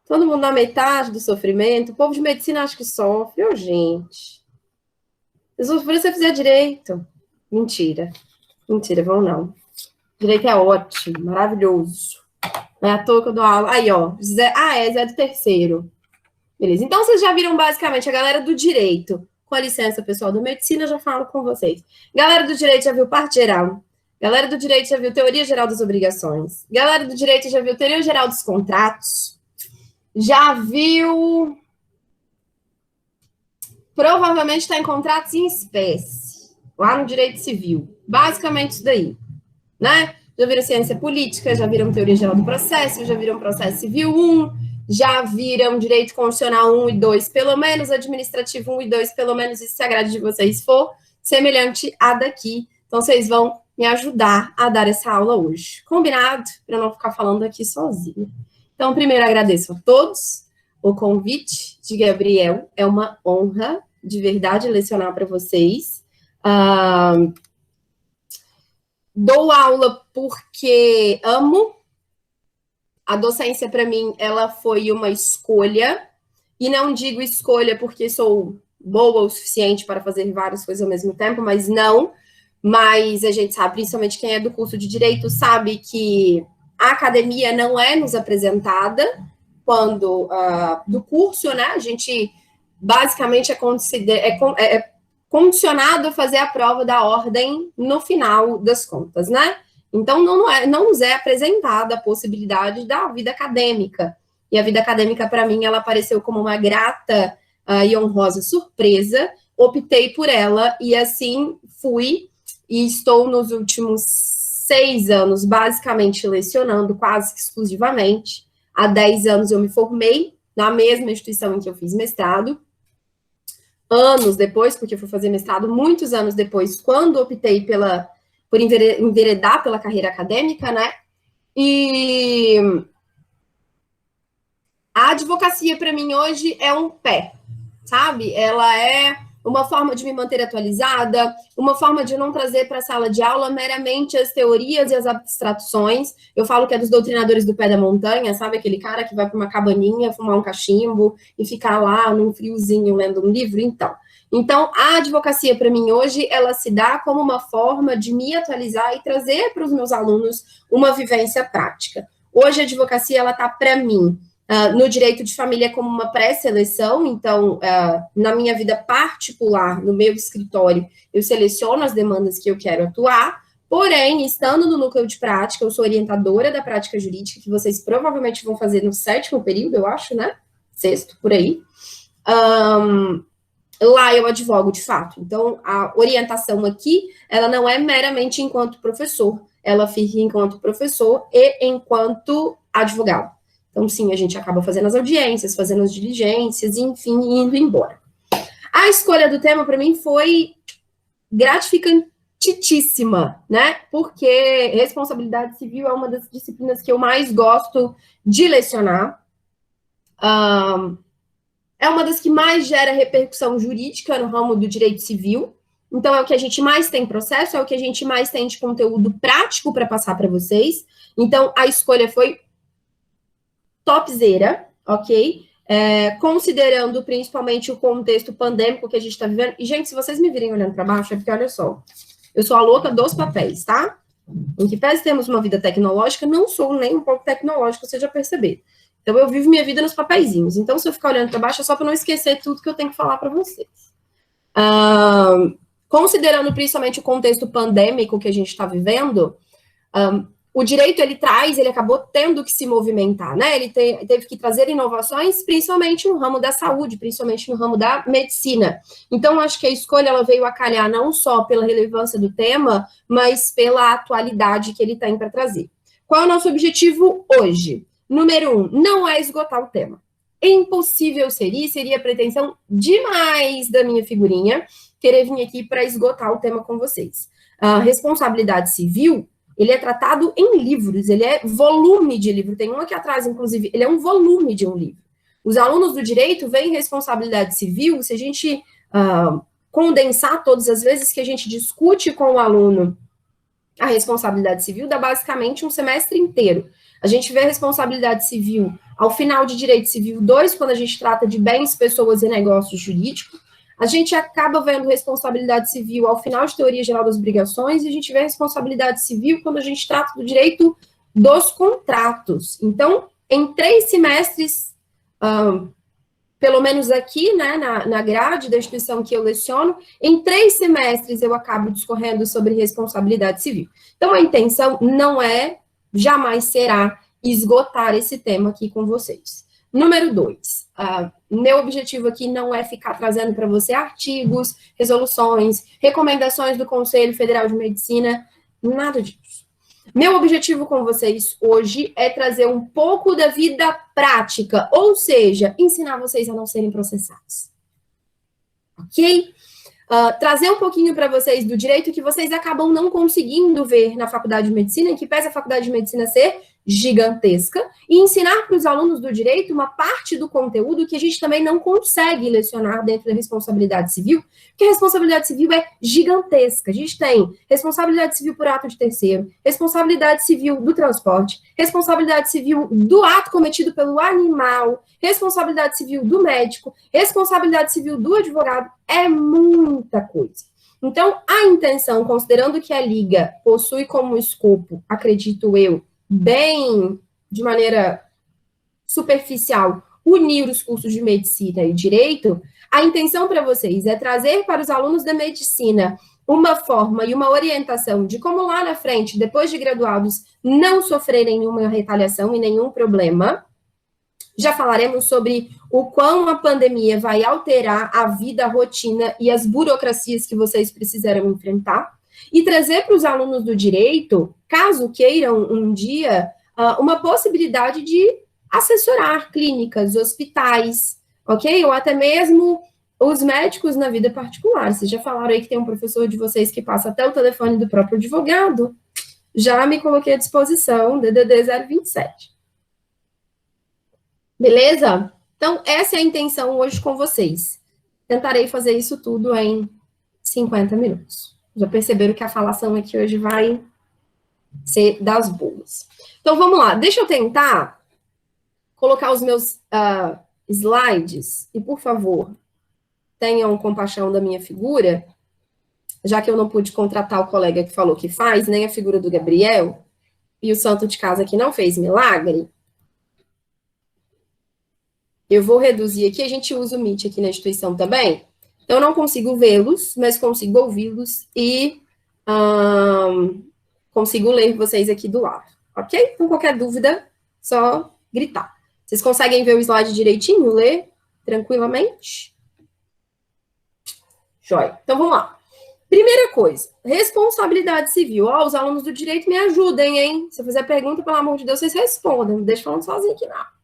Todo mundo na metade do sofrimento. O povo de medicina acha que sofre. Ô, gente. Se você fizer direito. Mentira. Mentira, vão não. Direito é ótimo, maravilhoso. Não é à toa que eu dou aula. Aí, ó. Zé do terceiro. Beleza. Então, vocês já viram basicamente a galera do direito. Com licença, pessoal da medicina, eu já falo com vocês. Galera do direito já viu parte geral. Galera do direito já viu teoria geral das obrigações. Galera do direito já viu teoria geral dos contratos. Já viu... Provavelmente está em contratos em espécie, lá no direito civil. Basicamente isso daí, né? Já viram ciência política, já viram teoria geral do processo, já viram processo civil 1, já viram direito constitucional 1 e 2, pelo menos, administrativo 1 e 2, pelo menos, e se a grade de vocês for semelhante à daqui. Então, vocês vão me ajudar a dar essa aula hoje. Combinado? Para eu não ficar falando aqui sozinha. Então, primeiro, agradeço a todos o convite de Gabriel. É uma honra, de verdade, lecionar para vocês. Dou aula porque amo. A docência, para mim, ela foi uma escolha. E não digo escolha porque sou boa o suficiente para fazer várias coisas ao mesmo tempo, mas não. Mas a gente sabe, principalmente quem é do curso de Direito, sabe que a academia não é nos apresentada quando do curso, né? A gente basicamente é condicionado a fazer a prova da ordem no final das contas, né? Então, não nos é apresentada a possibilidade da vida acadêmica. E a vida acadêmica, para mim, ela apareceu como uma grata e honrosa surpresa. Optei por ela e assim fui. E estou nos últimos 6 anos, basicamente, lecionando quase exclusivamente. Há 10 anos eu me formei na mesma instituição em que eu fiz mestrado. Anos depois, porque eu fui fazer mestrado muitos anos depois, quando optei por enveredar pela carreira acadêmica, né? E a advocacia, para mim, hoje é um pé, sabe? Ela é uma forma de me manter atualizada, uma forma de não trazer para a sala de aula meramente as teorias e as abstrações. Eu falo que é dos doutrinadores do pé da montanha, sabe? Aquele cara que vai para uma cabaninha, fumar um cachimbo e ficar lá num friozinho lendo um livro. Então, a advocacia, para mim, hoje, ela se dá como uma forma de me atualizar e trazer para os meus alunos uma vivência prática. Hoje, a advocacia, ela está, para mim, no direito de família como uma pré-seleção. Então, na minha vida particular, no meu escritório, eu seleciono as demandas que eu quero atuar, porém, estando no núcleo de prática, eu sou orientadora da prática jurídica, que vocês provavelmente vão fazer no 7º período, eu acho, né? 6º, por aí. Lá eu advogo de fato. Então, a orientação aqui, ela não é meramente enquanto professor, ela fica enquanto professor e enquanto advogado. Então, sim, a gente acaba fazendo as audiências, fazendo as diligências, enfim, indo embora. A escolha do tema, para mim, foi gratificantíssima, né? Porque responsabilidade civil é uma das disciplinas que eu mais gosto de lecionar. É uma das que mais gera repercussão jurídica no ramo do direito civil. Então, é o que a gente mais tem processo, é o que a gente mais tem de conteúdo prático para passar para vocês. Então, a escolha foi topzera, ok? Considerando principalmente o contexto pandêmico que a gente está vivendo. E, gente, se vocês me virem olhando para baixo, é porque, olha só, eu sou a louca dos papéis, tá? Em que pese temos uma vida tecnológica, não sou nem um pouco tecnológica, vocês já perceberam. Então, eu vivo minha vida nos papeizinhos. Então, se eu ficar olhando para baixo, é só para não esquecer tudo que eu tenho que falar para vocês. Considerando principalmente o contexto pandêmico que a gente está vivendo, o direito, ele acabou tendo que se movimentar, né? Ele teve que trazer inovações, principalmente no ramo da saúde, principalmente no ramo da medicina. Então, acho que a escolha, ela veio a calhar não só pela relevância do tema, mas pela atualidade que ele tem para trazer. Qual é o nosso objetivo hoje? Número 1, não é esgotar o tema. Impossível seria pretensão demais da minha figurinha querer vir aqui para esgotar o tema com vocês. A responsabilidade civil, ele é tratado em livros, ele é volume de livro. Tem um aqui atrás, inclusive, ele é um volume de um livro. Os alunos do direito veem responsabilidade civil, se a gente condensar todas as vezes que a gente discute com o aluno a responsabilidade civil, dá basicamente um semestre inteiro. A gente vê responsabilidade civil ao final de direito civil 2, quando a gente trata de bens, pessoas e negócios jurídicos. A gente acaba vendo responsabilidade civil ao final de teoria geral das obrigações, e a gente vê responsabilidade civil quando a gente trata do direito dos contratos. Então, em 3 semestres, pelo menos aqui, né, na grade da instituição que eu leciono, em 3 semestres eu acabo discorrendo sobre responsabilidade civil. Então, a intenção não é, jamais será, esgotar esse tema aqui com vocês. Número 2, meu objetivo aqui não é ficar trazendo para você artigos, resoluções, recomendações do Conselho Federal de Medicina, nada disso. Meu objetivo com vocês hoje é trazer um pouco da vida prática, ou seja, ensinar vocês a não serem processados. Ok? Trazer um pouquinho para vocês do direito que vocês acabam não conseguindo ver na faculdade de medicina, em que pese a faculdade de medicina ser gigantesca, e ensinar para os alunos do direito uma parte do conteúdo que a gente também não consegue lecionar dentro da responsabilidade civil, porque a responsabilidade civil é gigantesca. A gente tem responsabilidade civil por ato de terceiro, responsabilidade civil do transporte, responsabilidade civil do ato cometido pelo animal, responsabilidade civil do médico, responsabilidade civil do advogado, é muita coisa. Então, a intenção, considerando que a Liga possui como escopo, acredito eu, bem de maneira superficial, unir os cursos de medicina e direito, a intenção para vocês é trazer para os alunos da medicina uma forma e uma orientação de como lá na frente, depois de graduados, não sofrerem nenhuma retaliação e nenhum problema. Já falaremos sobre o quão a pandemia vai alterar a vida, a rotina e as burocracias que vocês precisarão enfrentar. E trazer para os alunos do direito, caso queiram um dia, uma possibilidade de assessorar clínicas, hospitais, ok? Ou até mesmo os médicos na vida particular. Vocês já falaram aí que tem um professor de vocês que passa até o telefone do próprio advogado. Já me coloquei à disposição, DDD 027. Beleza? Então, essa é a intenção hoje com vocês. Tentarei fazer isso tudo em 50 minutos. Já perceberam que a falação aqui hoje vai ser das boas. Então, vamos lá. Deixa eu tentar colocar os meus slides. E, por favor, tenham compaixão da minha figura, já que eu não pude contratar o colega que falou que faz, nem a figura do Gabriel, e o santo de casa que não fez milagre. Eu vou reduzir aqui, a gente usa o Meet aqui na instituição também. Então, eu não consigo vê-los, mas consigo ouvi-los e consigo ler vocês aqui do lado, ok? Com qualquer dúvida, só gritar. Vocês conseguem ver o slide direitinho, ler tranquilamente? Joia. Então, vamos lá. Primeira coisa, responsabilidade civil. Ó, os alunos do direito me ajudem, hein? Se eu fizer pergunta, pelo amor de Deus, vocês respondam. Não deixa falando sozinho aqui, não.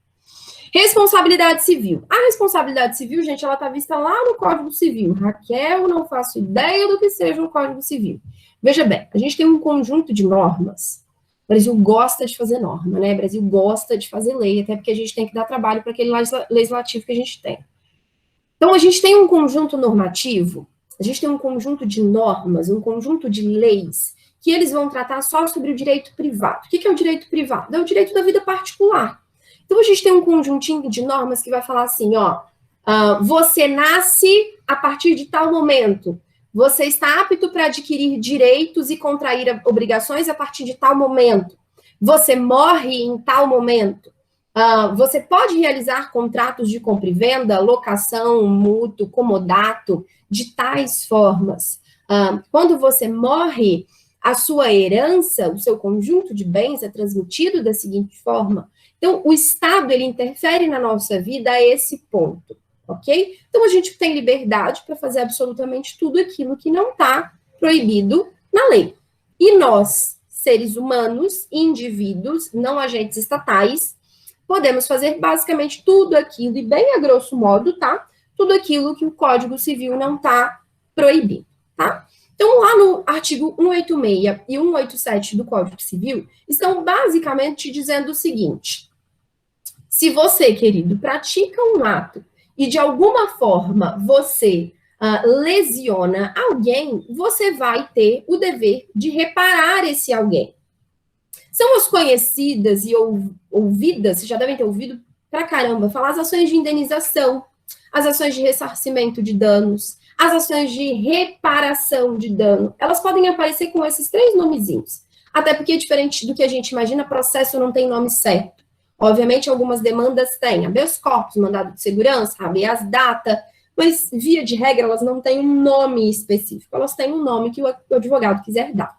Responsabilidade civil. A responsabilidade civil, gente, ela está vista lá no Código Civil. Raquel, não faço ideia do que seja o Código Civil. Veja bem, a gente tem um conjunto de normas. O Brasil gosta de fazer norma, né? O Brasil gosta de fazer lei, até porque a gente tem que dar trabalho para aquele legislativo que a gente tem. Então, a gente tem um conjunto normativo, a gente tem um conjunto de normas, um conjunto de leis, que eles vão tratar só sobre o direito privado. O que é o direito privado? É o direito da vida particular. Então, a gente tem um conjuntinho de normas que vai falar assim, ó, você nasce a partir de tal momento, você está apto para adquirir direitos e contrair obrigações a partir de tal momento, você morre em tal momento, você pode realizar contratos de compra e venda, locação, mútuo, comodato, de tais formas. Quando você morre, a sua herança, o seu conjunto de bens é transmitido da seguinte forma. Então, o Estado, ele interfere na nossa vida a esse ponto, ok? Então, a gente tem liberdade para fazer absolutamente tudo aquilo que não está proibido na lei. E nós, seres humanos, indivíduos, não agentes estatais, podemos fazer basicamente tudo aquilo, e bem a grosso modo, tá? Tudo aquilo que o Código Civil não está proibindo, tá? Então, lá no artigo 186 e 187 do Código Civil, estão basicamente dizendo o seguinte: se você, querido, pratica um ato e, de alguma forma, você lesiona alguém, você vai ter o dever de reparar esse alguém. São as conhecidas e ouvidas, vocês já devem ter ouvido pra caramba, falar as ações de indenização, as ações de ressarcimento de danos, as ações de reparação de dano. Elas podem aparecer com esses 3 nomezinhos. Até porque, diferente do que a gente imagina, processo não tem nome certo. Obviamente, algumas demandas têm habeas corpus, mandado de segurança, habeas data, mas, via de regra, elas não têm um nome específico. Elas têm um nome que o advogado quiser dar.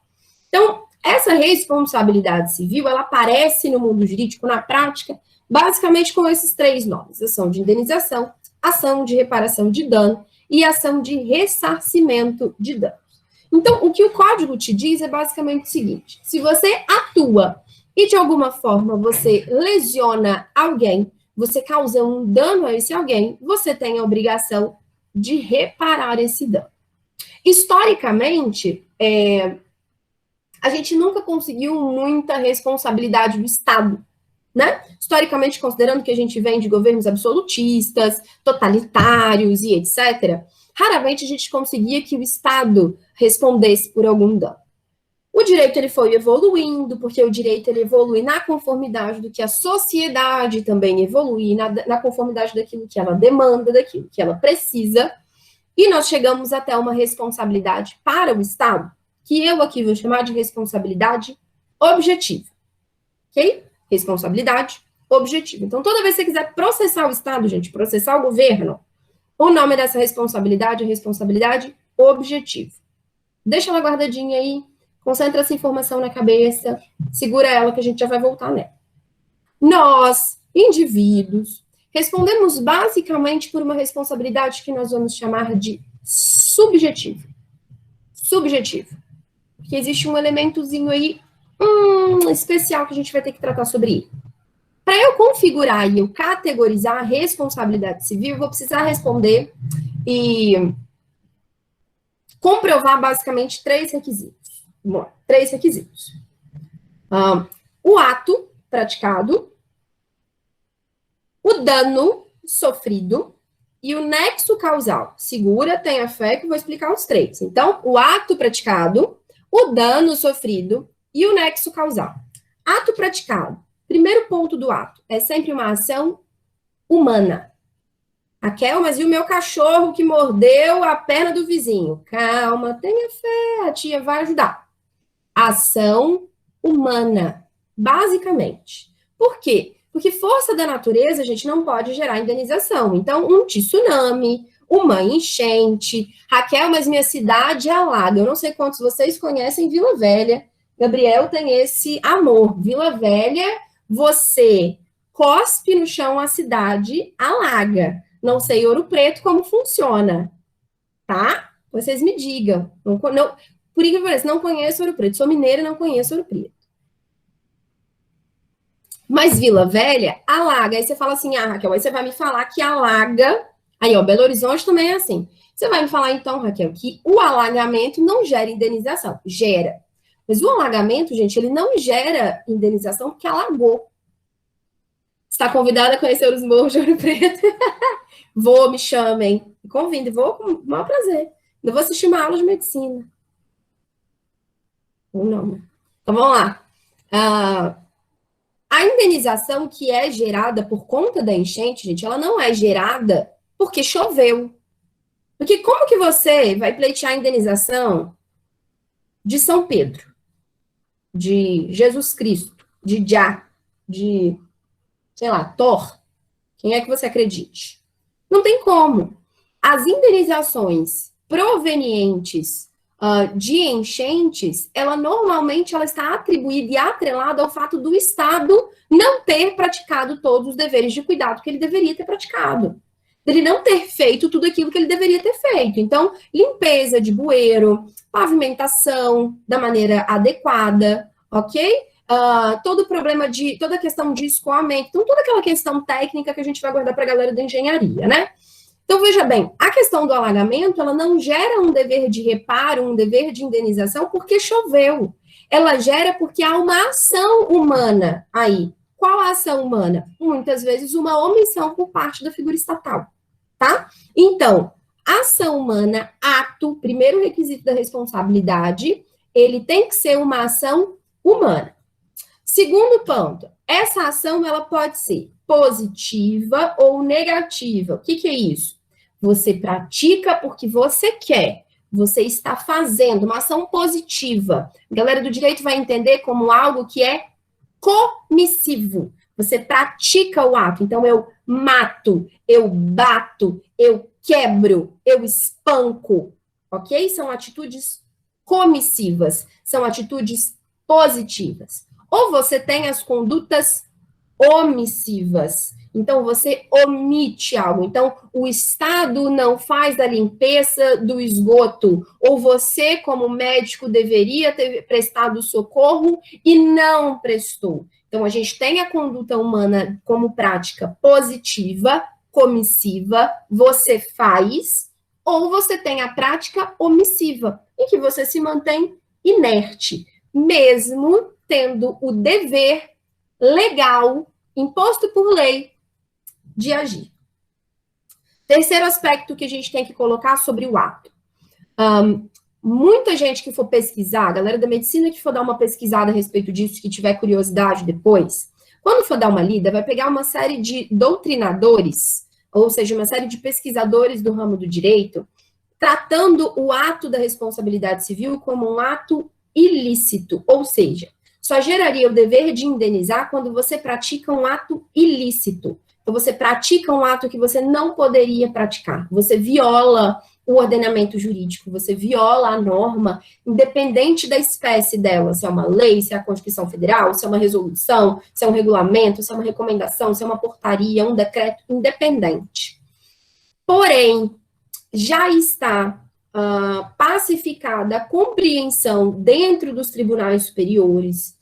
Então, essa responsabilidade civil, ela aparece no mundo jurídico, na prática, basicamente com esses 3 nomes: ação de indenização, ação de reparação de dano e ação de ressarcimento de danos. Então, o que o código te diz é basicamente o seguinte: se você atua e, de alguma forma, você lesiona alguém, você causa um dano a esse alguém, você tem a obrigação de reparar esse dano. Historicamente, a gente nunca conseguiu muita responsabilidade do Estado, né? Historicamente, considerando que a gente vem de governos absolutistas, totalitários e etc., raramente a gente conseguia que o Estado respondesse por algum dano. O direito ele foi evoluindo, porque o direito ele evolui na conformidade do que a sociedade também evolui, na conformidade daquilo que ela demanda, daquilo que ela precisa, e nós chegamos até uma responsabilidade para o Estado, que eu aqui vou chamar de responsabilidade objetiva, ok? Responsabilidade objetiva. Então, toda vez que você quiser processar o Estado, gente, processar o governo, o nome dessa responsabilidade é responsabilidade objetiva. Deixa ela guardadinha aí, concentra essa informação na cabeça, segura ela que a gente já vai voltar nela. Nós, indivíduos, respondemos basicamente por uma responsabilidade que nós vamos chamar de subjetiva. Subjetiva. Porque existe um elementozinho aí especial que a gente vai ter que tratar sobre ele. Para eu configurar e eu categorizar a responsabilidade civil, eu vou precisar responder e comprovar basicamente 3 requisitos. Bom, 3 requisitos. O ato praticado, o dano sofrido e o nexo causal. Segura, tenha fé que eu vou explicar os 3. Então, o ato praticado, o dano sofrido e o nexo causal. Ato praticado. Primeiro ponto do ato. É sempre uma ação humana. Raquel, mas e o meu cachorro que mordeu a perna do vizinho? Calma, tenha fé, a tia vai ajudar. Ação humana, basicamente. Por quê? Porque força da natureza, a gente não pode gerar indenização. Então, um tsunami, uma enchente. Raquel, mas minha cidade alaga. Eu não sei quantos vocês conhecem Vila Velha. Gabriel tem esse amor. Vila Velha, você cospe no chão, a cidade alaga. Não sei Ouro Preto como funciona, tá? Vocês me digam. Por que pareça, não conheço Ouro Preto. Sou mineira e não conheço Ouro Preto. Mas Vila Velha, alaga. Aí você fala assim, Raquel, aí você vai me falar que alaga. Aí, ó, Belo Horizonte também é assim. Você vai me falar, então, Raquel, que o alagamento não gera indenização. Gera. Mas o alagamento, gente, ele não gera indenização porque alagou. Está convidada a conhecer os morros de Ouro Preto? Vou, me chamem. Me convidem, vou com o maior prazer. Eu vou assistir uma aula de medicina. Ou não. Então, vamos lá. A indenização que é gerada por conta da enchente, gente, ela não é gerada porque choveu. Porque como que você vai pleitear a indenização de São Pedro, de Jesus Cristo, de Já, de, sei lá, Thor? Quem é que você acredite? Não tem como. As indenizações provenientes de enchentes, ela normalmente está atribuída e atrelada ao fato do Estado não ter praticado todos os deveres de cuidado que ele deveria ter praticado. Ele não ter feito tudo aquilo que ele deveria ter feito. Então, limpeza de bueiro, pavimentação da maneira adequada, ok? Todo o problema toda a questão de escoamento, então toda aquela questão técnica que a gente vai guardar para a galera da engenharia, né? Então, veja bem, a questão do alagamento, ela não gera um dever de reparo, um dever de indenização porque choveu. Ela gera porque há uma ação humana aí. Qual a ação humana? Muitas vezes uma omissão por parte da figura estatal, tá? Então, ação humana, ato, primeiro requisito da responsabilidade, ele tem que ser uma ação humana. Segundo ponto, essa ação ela pode ser positiva ou negativa. O que que é isso? Você pratica porque você quer. Você está fazendo uma ação positiva. A galera do direito vai entender como algo que é comissivo. Você pratica o ato. Então, eu mato, eu bato, eu quebro, eu espanco. Ok? São atitudes comissivas. São atitudes positivas. Ou você tem as condutas omissivas. Então, você omite algo. Então, o Estado não faz a limpeza do esgoto. Ou você, como médico, deveria ter prestado socorro e não prestou. Então, a gente tem a conduta humana como prática positiva, comissiva, você faz, ou você tem a prática omissiva, em que você se mantém inerte, mesmo tendo o dever legal, imposto por lei, de agir. Terceiro aspecto que a gente tem que colocar sobre o ato. Muita gente que for pesquisar, a galera da medicina que for dar uma pesquisada a respeito disso, que tiver curiosidade depois, quando for dar uma lida, vai pegar uma série de doutrinadores, ou seja, uma série de pesquisadores do ramo do direito, tratando o ato da responsabilidade civil como um ato ilícito, ou seja, só geraria o dever de indenizar quando você pratica um ato ilícito. Então, você pratica um ato que você não poderia praticar. Você viola o ordenamento jurídico, você viola a norma, independente da espécie dela, se é uma lei, se é a Constituição Federal, se é uma resolução, se é um regulamento, se é uma recomendação, se é uma portaria, um decreto, independente. Porém, já está pacificada a compreensão dentro dos tribunais superiores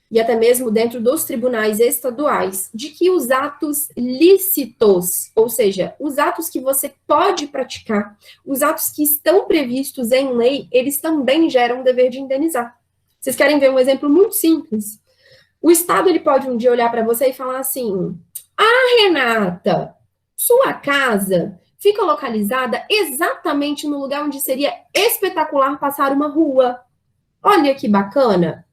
e até mesmo dentro dos tribunais estaduais, de que os atos lícitos, ou seja, os atos que você pode praticar, os atos que estão previstos em lei, eles também geram o dever de indenizar. Vocês querem ver um exemplo muito simples? O Estado, ele pode um dia olhar para você e falar assim, Renata, sua casa fica localizada exatamente no lugar onde seria espetacular passar uma rua. Olha que bacana.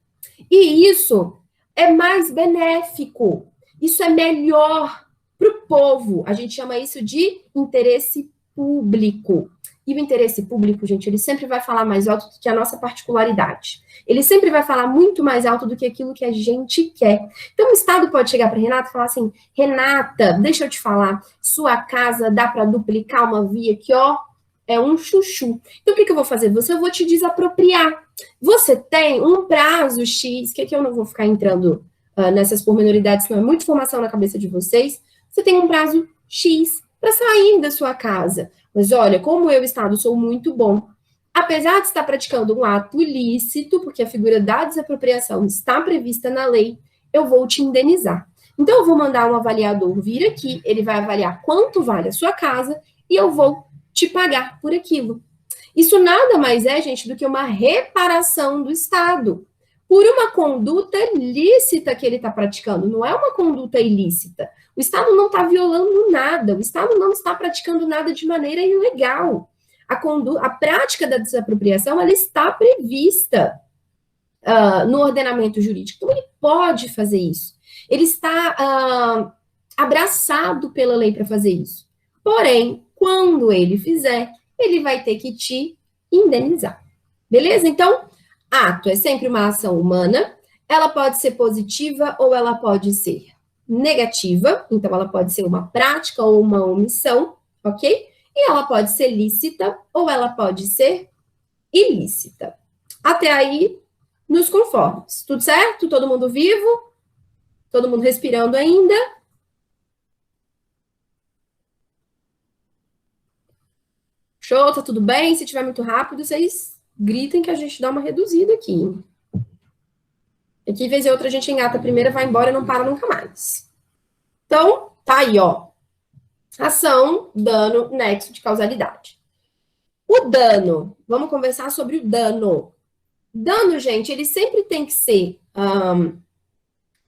E isso é mais benéfico, isso é melhor para o povo. A gente chama isso de interesse público. E o interesse público, gente, ele sempre vai falar mais alto do que a nossa particularidade. Ele sempre vai falar muito mais alto do que aquilo que a gente quer. Então, o Estado pode chegar para Renata e falar assim, Renata, deixa eu te falar, sua casa dá para duplicar uma via que, ó, é um chuchu. Então, o que eu vou fazer? Eu vou te desapropriar. Você tem um prazo X, que aqui eu não vou ficar entrando nessas pormenoridades, senão é muita informação na cabeça de vocês. Você tem um prazo X para sair da sua casa. Mas olha, como eu, Estado, sou muito bom, apesar de estar praticando um ato ilícito, porque a figura da desapropriação está prevista na lei, eu vou te indenizar. Então, eu vou mandar um avaliador vir aqui, ele vai avaliar quanto vale a sua casa e eu vou te pagar por aquilo. Isso nada mais é, gente, do que uma reparação do Estado por uma conduta lícita que ele está praticando, não é uma conduta ilícita. O Estado não está violando nada, o Estado não está praticando nada de maneira ilegal. A prática da desapropriação, ela está prevista no ordenamento jurídico, então ele pode fazer isso. Ele está abraçado pela lei para fazer isso. Porém, quando ele fizer, ele vai ter que te indenizar. Beleza? Então, ato é sempre uma ação humana, ela pode ser positiva ou ela pode ser negativa, então ela pode ser uma prática ou uma omissão, ok? E ela pode ser lícita ou ela pode ser ilícita. Até aí, nos conformes. Tudo certo? Todo mundo vivo? Todo mundo respirando ainda? Show, tá tudo bem? Se tiver muito rápido, vocês gritem que a gente dá uma reduzida aqui. Aqui, vez e outra, a gente engata a primeira, vai embora e não para nunca mais. Então, tá aí, ó. Ação, dano, nexo de causalidade. O dano, vamos conversar sobre o dano. Dano, gente, ele sempre tem que ser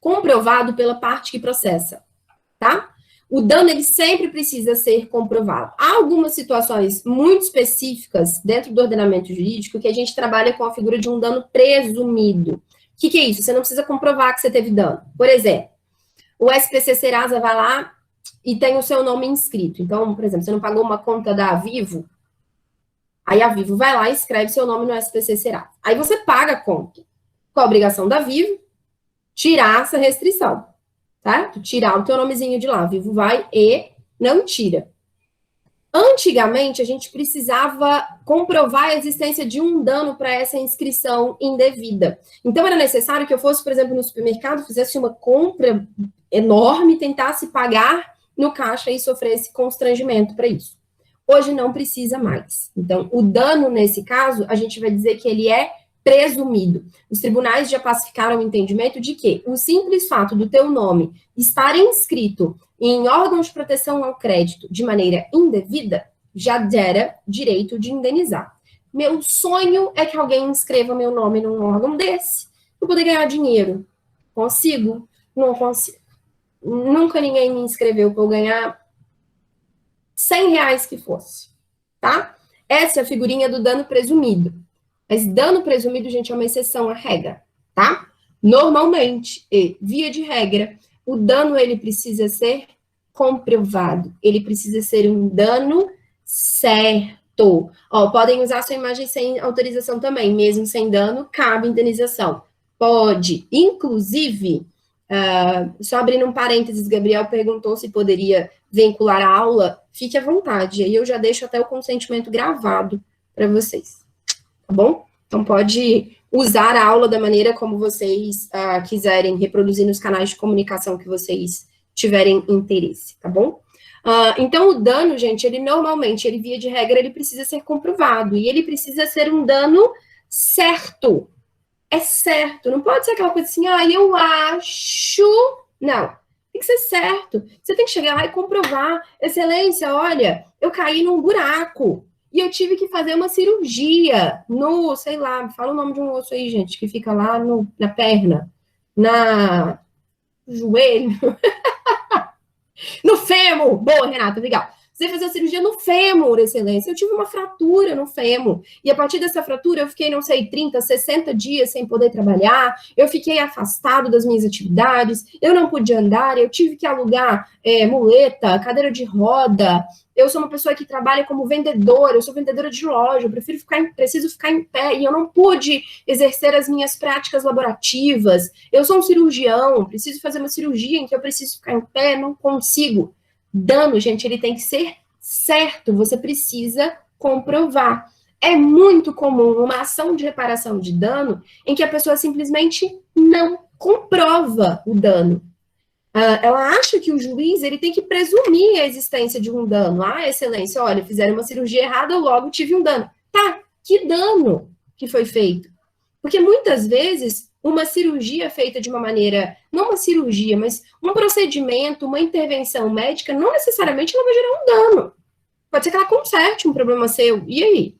comprovado pela parte que processa, tá? O dano, ele sempre precisa ser comprovado. Há algumas situações muito específicas dentro do ordenamento jurídico que a gente trabalha com a figura de um dano presumido. que é isso? Você não precisa comprovar que você teve dano. Por exemplo, o SPC Serasa vai lá e tem o seu nome inscrito. Então, por exemplo, você não pagou uma conta da Vivo, aí a Vivo vai lá e escreve seu nome no SPC Serasa. Aí você paga a conta. Com a obrigação da Vivo, tirar essa restrição, tá? Tirar o teu nomezinho de lá. A Vivo vai e não tira. Antigamente, a gente precisava comprovar a existência de um dano para essa inscrição indevida. Então, era necessário que eu fosse, por exemplo, no supermercado, fizesse uma compra enorme, tentasse pagar no caixa e sofresse constrangimento para isso. Hoje não precisa mais. Então, o dano, nesse caso, a gente vai dizer que ele é presumido. Os tribunais já pacificaram o entendimento de que o simples fato do teu nome estar inscrito em órgãos de proteção ao crédito de maneira indevida já gera direito de indenizar. Meu sonho é que alguém inscreva meu nome num órgão desse para poder ganhar dinheiro. Consigo? Não consigo. Nunca ninguém me inscreveu para eu ganhar R$ 100 que fosse, tá? Essa é a figurinha do dano presumido. Mas dano presumido, gente, é uma exceção à regra, tá? Normalmente, e via de regra, o dano ele precisa ser comprovado. Ele precisa ser um dano certo. Ó, podem usar sua imagem sem autorização também, mesmo sem dano, cabe indenização. Pode, inclusive, só abrindo um parênteses, Gabriel perguntou se poderia vincular a aula. Fique à vontade, aí eu já deixo até o consentimento gravado para vocês. Tá bom? Então, pode usar a aula da maneira como vocês quiserem, reproduzir nos canais de comunicação que vocês tiverem interesse, tá bom? Então, o dano, gente, ele normalmente, ele via de regra, ele precisa ser comprovado, e ele precisa ser um dano certo. É certo, não pode ser aquela coisa assim, eu acho... Não, tem que ser certo. Você tem que chegar lá e comprovar. Excelência, olha, eu caí num buraco, e eu tive que fazer uma cirurgia no, sei lá, fala o nome de um osso aí, gente, que fica lá na perna, no joelho, no fêmur. Boa, Renata, legal. Você fazer a cirurgia no fêmur, excelência. Eu tive uma fratura no fêmur. E a partir dessa fratura, eu fiquei, não sei, 30, 60 dias sem poder trabalhar. Eu fiquei afastado das minhas atividades. Eu não podia andar. Eu tive que alugar muleta, cadeira de roda. Eu sou uma pessoa que trabalha como vendedora. Eu sou vendedora de loja. Eu preciso ficar em pé. E eu não pude exercer as minhas práticas laborativas. Eu sou um cirurgião. Preciso fazer uma cirurgia em que eu preciso ficar em pé. Não consigo. Dano, gente, ele tem que ser certo, você precisa comprovar. É muito comum uma ação de reparação de dano em que a pessoa simplesmente não comprova o dano. Ela acha que o juiz ele tem que presumir a existência de um dano. Excelência, olha, fizeram uma cirurgia errada, eu logo tive um dano. Tá, que dano que foi feito? Porque muitas vezes uma cirurgia feita de uma maneira, não uma cirurgia, mas um procedimento, uma intervenção médica, não necessariamente ela vai gerar um dano. Pode ser que ela conserte um problema seu. E aí?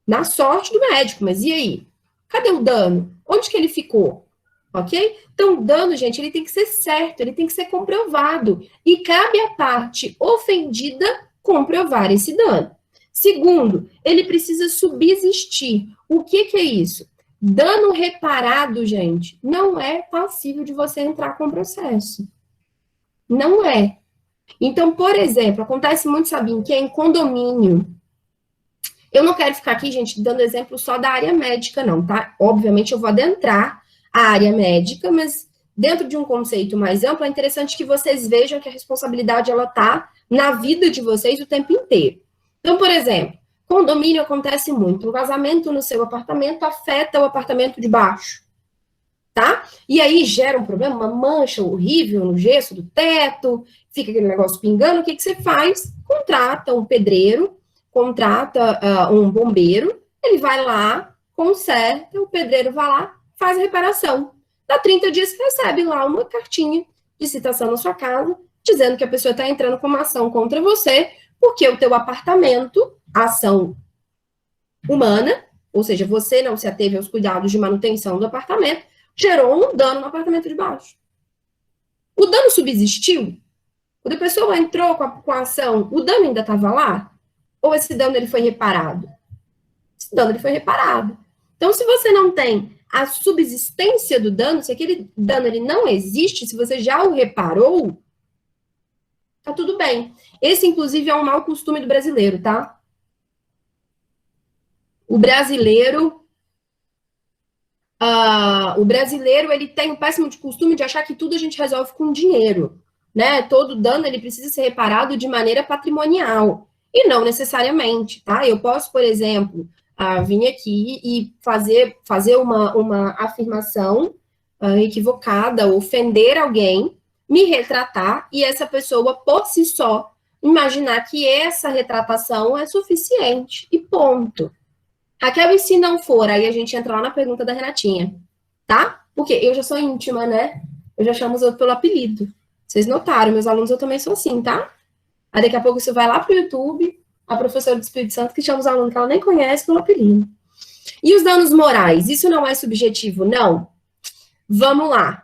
Na sorte do médico, mas e aí? Cadê o dano? Onde que ele ficou? Ok? Então, o dano, gente, ele tem que ser certo, ele tem que ser comprovado. E cabe à parte ofendida comprovar esse dano. Segundo, ele precisa subsistir. O que é isso? Dano reparado, gente, não é passível de você entrar com processo. Não é. Então, por exemplo, acontece muito, sabe, que é em condomínio. Eu não quero ficar aqui, gente, dando exemplo só da área médica, não, tá? Obviamente, eu vou adentrar a área médica, mas dentro de um conceito mais amplo, é interessante que vocês vejam que a responsabilidade, ela tá na vida de vocês o tempo inteiro. Então, por exemplo, condomínio acontece muito. Um vazamento no seu apartamento afeta o apartamento de baixo, tá? E aí gera um problema, uma mancha horrível no gesso do teto, fica aquele negócio pingando. O que você faz? Contrata um pedreiro, contrata um bombeiro, ele vai lá, conserta, o pedreiro vai lá, faz a reparação. Dá 30 dias, você recebe lá uma cartinha de citação na sua casa, dizendo que a pessoa está entrando com uma ação contra você, porque o teu apartamento, ação humana, ou seja, você não se ateve aos cuidados de manutenção do apartamento, gerou um dano no apartamento de baixo. O dano subsistiu? Quando a pessoa entrou com a ação, o dano ainda estava lá? Ou esse dano ele foi reparado? Esse dano ele foi reparado. Então, se você não tem a subsistência do dano, se aquele dano ele não existe, se você já o reparou, tá tudo bem. Esse, inclusive, é um mau costume do brasileiro, tá? O brasileiro, ele tem o péssimo costume de achar que tudo a gente resolve com dinheiro, né? Todo dano, ele precisa ser reparado de maneira patrimonial, e não necessariamente, tá? Eu posso, por exemplo, vir aqui e fazer uma afirmação equivocada, ofender alguém, me retratar, e essa pessoa, por si só, imaginar que essa retratação é suficiente, e ponto. Raquel, e se não for? Aí a gente entra lá na pergunta da Renatinha, tá? Porque eu já sou íntima, né? Eu já chamo os outros pelo apelido. Vocês notaram, meus alunos eu também sou assim, tá? Aí daqui a pouco você vai lá pro YouTube, a professora do Espírito Santo que chama os alunos que ela nem conhece pelo apelido. E os danos morais? Isso não é subjetivo, não? Vamos lá.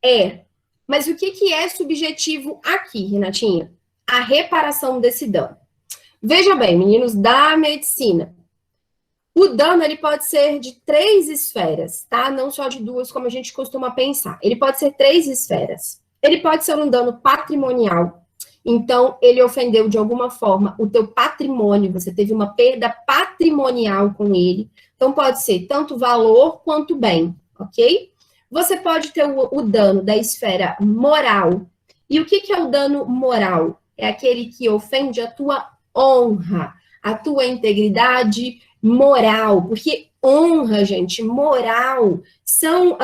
É. Mas o que é subjetivo aqui, Renatinha? A reparação desse dano. Veja bem, meninos da medicina. O dano, ele pode ser de 3 esferas, tá? Não só de 2, como a gente costuma pensar. Ele pode ser 3 esferas. Ele pode ser um dano patrimonial. Então, ele ofendeu de alguma forma o teu patrimônio, você teve uma perda patrimonial com ele. Então, pode ser tanto valor quanto bem, ok? Você pode ter o dano da esfera moral. E o que é o dano moral? É aquele que ofende a tua honra, a tua integridade moral, porque honra, gente, moral, são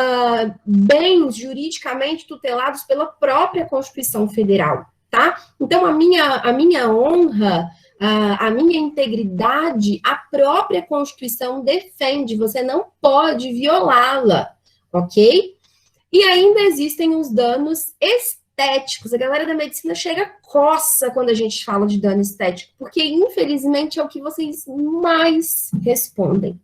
bens juridicamente tutelados pela própria Constituição Federal, tá? Então, a minha honra, a minha integridade, a própria Constituição defende, você não pode violá-la, ok? E ainda existem os danos estéticos. A galera da medicina chega coça quando a gente fala de dano estético, porque infelizmente é o que vocês mais respondem.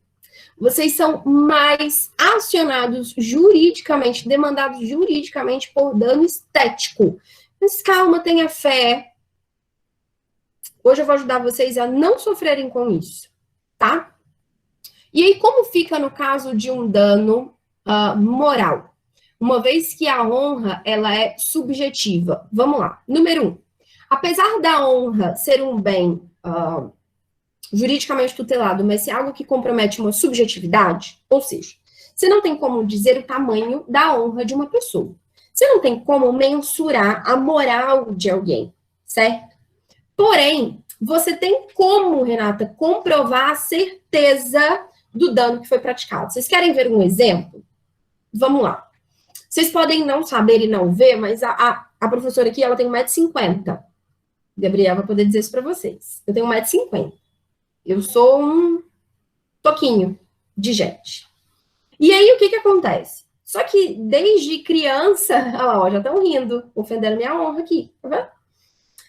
Vocês são mais acionados juridicamente, demandados juridicamente por dano estético. Mas calma, tenha fé. Hoje eu vou ajudar vocês a não sofrerem com isso, tá? E aí, como fica no caso de um dano moral? Uma vez que a honra, ela é subjetiva. Vamos lá. Número 1. Apesar da honra ser um bem juridicamente tutelado, mas ser algo que compromete uma subjetividade, ou seja, você não tem como dizer o tamanho da honra de uma pessoa. Você não tem como mensurar a moral de alguém, certo? Porém, você tem como, Renata, comprovar a certeza do dano que foi praticado. Vocês querem ver um exemplo? Vamos lá. Vocês podem não saber e não ver, mas a professora aqui, ela tem 1,50 m. Gabriela vai poder dizer isso para vocês. Eu tenho 1,50 m. Eu sou um toquinho de gente. E aí, o que acontece? Só que desde criança... Olha lá, ó, já estão rindo, ofendendo minha honra aqui, tá vendo?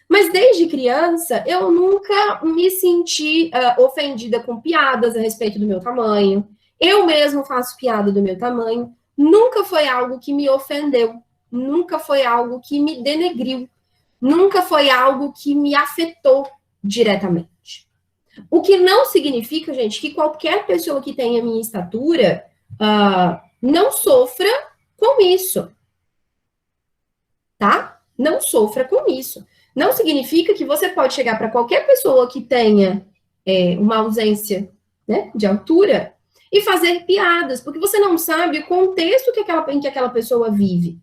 Mas desde criança, eu nunca me senti ofendida com piadas a respeito do meu tamanho. Eu mesmo faço piada do meu tamanho. Nunca foi algo que me ofendeu. Nunca foi algo que me denegriu. Nunca foi algo que me afetou diretamente. O que não significa, gente, que qualquer pessoa que tenha minha estatura não sofra com isso. Tá? Não sofra com isso. Não significa que você pode chegar para qualquer pessoa que tenha uma ausência, né, de altura e fazer piadas, porque você não sabe o contexto em que aquela pessoa vive,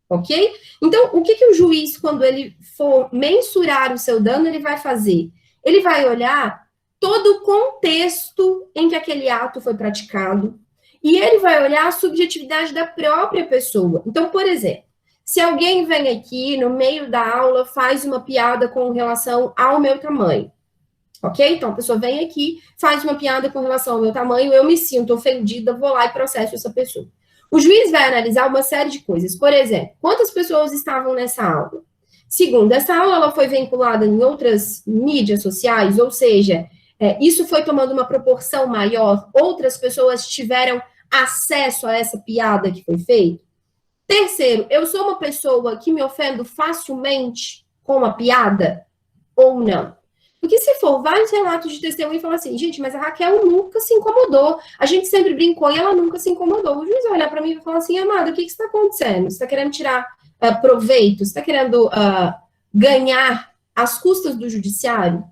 ok? Então, o que o juiz, quando ele for mensurar o seu dano, ele vai fazer? Ele vai olhar todo o contexto em que aquele ato foi praticado e ele vai olhar a subjetividade da própria pessoa. Então, por exemplo, se alguém vem aqui no meio da aula, faz uma piada com relação ao meu tamanho, ok? Então, a pessoa vem aqui, faz uma piada com relação ao meu tamanho, eu me sinto ofendida, vou lá e processo essa pessoa. O juiz vai analisar uma série de coisas. Por exemplo, quantas pessoas estavam nessa aula? Segundo, essa aula ela foi vinculada em outras mídias sociais, ou seja, isso foi tomando uma proporção maior, outras pessoas tiveram acesso a essa piada que foi feita? Terceiro, eu sou uma pessoa que me ofendo facilmente com uma piada ou não? Porque se for vários relatos de testemunha e falar assim, gente, mas a Raquel nunca se incomodou, a gente sempre brincou e ela nunca se incomodou. O juiz vai olhar para mim e vai falar assim, amada, o que está acontecendo? Você está querendo tirar proveito? Você está querendo ganhar às custas do judiciário?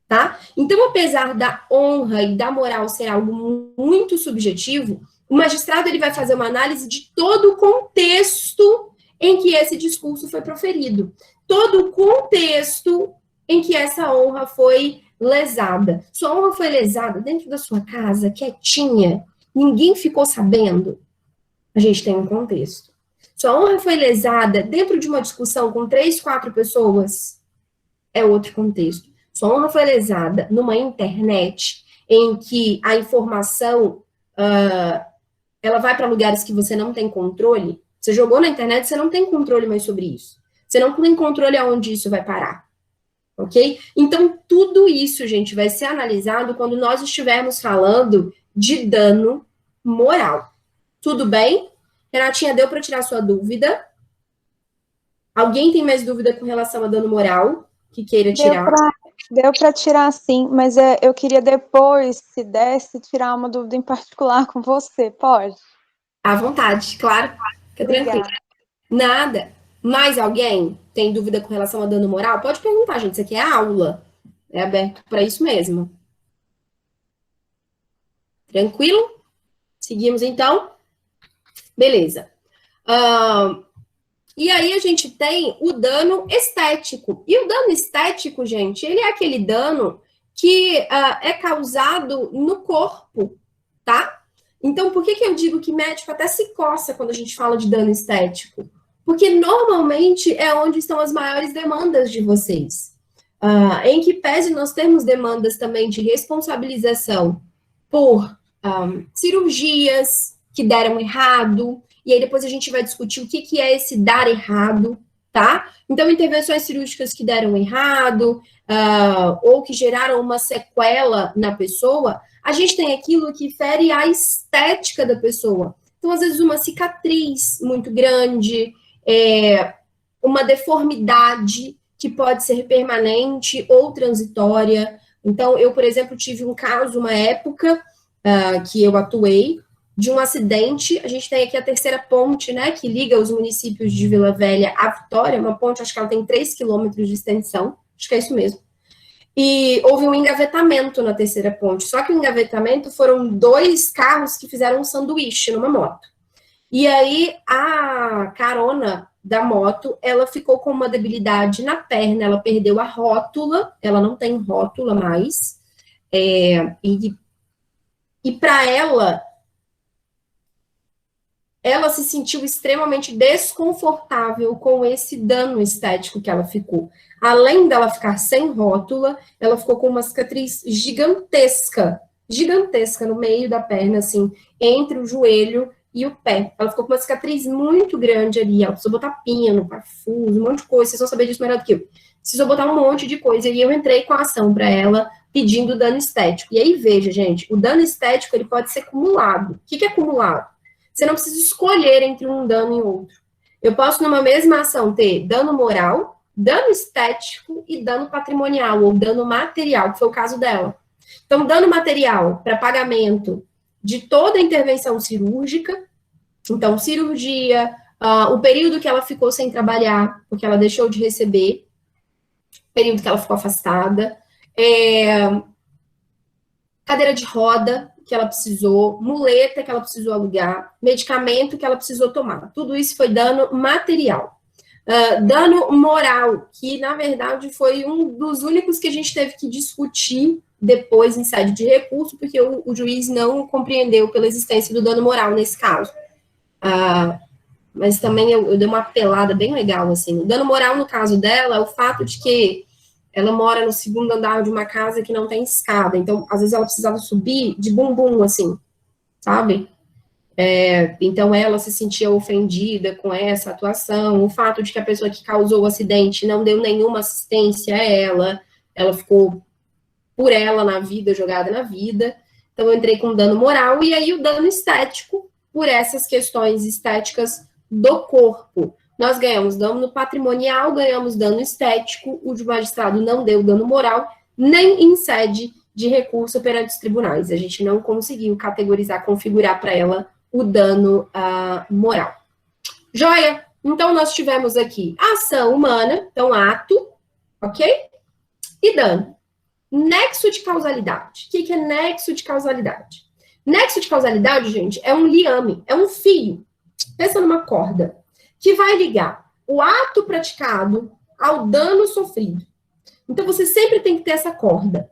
Tá? Então, apesar da honra e da moral ser algo muito subjetivo, o magistrado ele vai fazer uma análise de todo o contexto em que esse discurso foi proferido, todo o contexto em que essa honra foi lesada. Sua honra foi lesada dentro da sua casa, quietinha, ninguém ficou sabendo. A gente tem um contexto. Sua honra foi lesada dentro de uma discussão com 3, 4 pessoas, é outro contexto. Sua honra foi lesada numa internet em que a informação ela vai para lugares que você não tem controle. Você jogou na internet, você não tem controle mais sobre isso. Você não tem controle aonde isso vai parar. Ok? Então, tudo isso, gente, vai ser analisado quando nós estivermos falando de dano moral. Tudo bem? Renatinha, deu para tirar sua dúvida? Alguém tem mais dúvida com relação a dano moral que queira tirar? Deu para tirar sim, mas eu queria depois, se desse, tirar uma dúvida em particular com você, pode? À vontade, claro. Fica tranquilo. Nada. Mais alguém tem dúvida com relação a dano moral? Pode perguntar, gente. Isso aqui é aula. É aberto para isso mesmo. Tranquilo? Seguimos, então? Beleza. E aí a gente tem o dano estético. E o dano estético, gente, ele é aquele dano que é causado no corpo, tá? Então, por que eu digo que médico até se coça quando a gente fala de dano estético? Porque normalmente é onde estão as maiores demandas de vocês. Em que pese nós temos demandas também de responsabilização por cirurgias que deram errado, e aí depois a gente vai discutir o que é esse dar errado, tá? Então, intervenções cirúrgicas que deram errado, ou que geraram uma sequela na pessoa, a gente tem aquilo que fere a estética da pessoa. Então, às vezes, uma cicatriz muito grande, uma deformidade que pode ser permanente ou transitória. Então, eu, por exemplo, tive um caso, uma época que eu atuei, de um acidente. A gente tem aqui a terceira ponte, né, que liga os municípios de Vila Velha à Vitória, uma ponte, acho que ela tem 3 quilômetros de extensão, acho que é isso mesmo. E houve um engavetamento na terceira ponte, só que o engavetamento foram 2 carros que fizeram um sanduíche numa moto. E aí a carona da moto, ela ficou com uma debilidade na perna, ela perdeu a rótula, ela não tem rótula mais, e para ela se sentiu extremamente desconfortável com esse dano estético que ela ficou. Além dela ficar sem rótula, ela ficou com uma cicatriz gigantesca no meio da perna, assim, entre o joelho e o pé. Ela ficou com uma cicatriz muito grande ali, ela precisou botar pino, parafuso, um monte de coisa, vocês vão saber disso melhor do que eu. Precisou botar um monte de coisa, e eu entrei com a ação para ela, pedindo dano estético. E aí, veja, gente, o dano estético, ele pode ser acumulado. O que é acumulado? Você não precisa escolher entre um dano e outro. Eu posso, numa mesma ação, ter dano moral, dano estético e dano patrimonial, ou dano material, que foi o caso dela. Então, dano material para pagamento de toda a intervenção cirúrgica, então, cirurgia, o período que ela ficou sem trabalhar, porque ela deixou de receber, período que ela ficou afastada, cadeira de roda que ela precisou, muleta que ela precisou alugar, medicamento que ela precisou tomar. Tudo isso foi dano material. Dano moral, que na verdade foi um dos únicos que a gente teve que discutir depois em sede de recurso, porque o juiz não compreendeu pela existência do dano moral nesse caso. Mas também eu dei uma apelada bem legal, assim. O dano moral, no caso dela, é o fato de que ela mora no segundo andar de uma casa que não tem escada, então, às vezes, ela precisava subir de bumbum, assim, sabe? Então, ela se sentia ofendida com essa atuação, o fato de que a pessoa que causou o acidente não deu nenhuma assistência a ela ficou por ela na vida, jogada na vida. Então, eu entrei com dano moral, e aí o dano estético, por essas questões estéticas do corpo. Nós ganhamos dano patrimonial, ganhamos dano estético, o magistrado não deu dano moral, nem em sede de recurso perante os tribunais. A gente não conseguiu categorizar, configurar para ela o dano moral. Joia? Então, nós tivemos aqui ação humana, então ato, ok? E dano. Nexo de causalidade. O que é nexo de causalidade? Nexo de causalidade, gente, é um liame, é um fio. Pensa numa corda, que vai ligar o ato praticado ao dano sofrido. Então, você sempre tem que ter essa corda.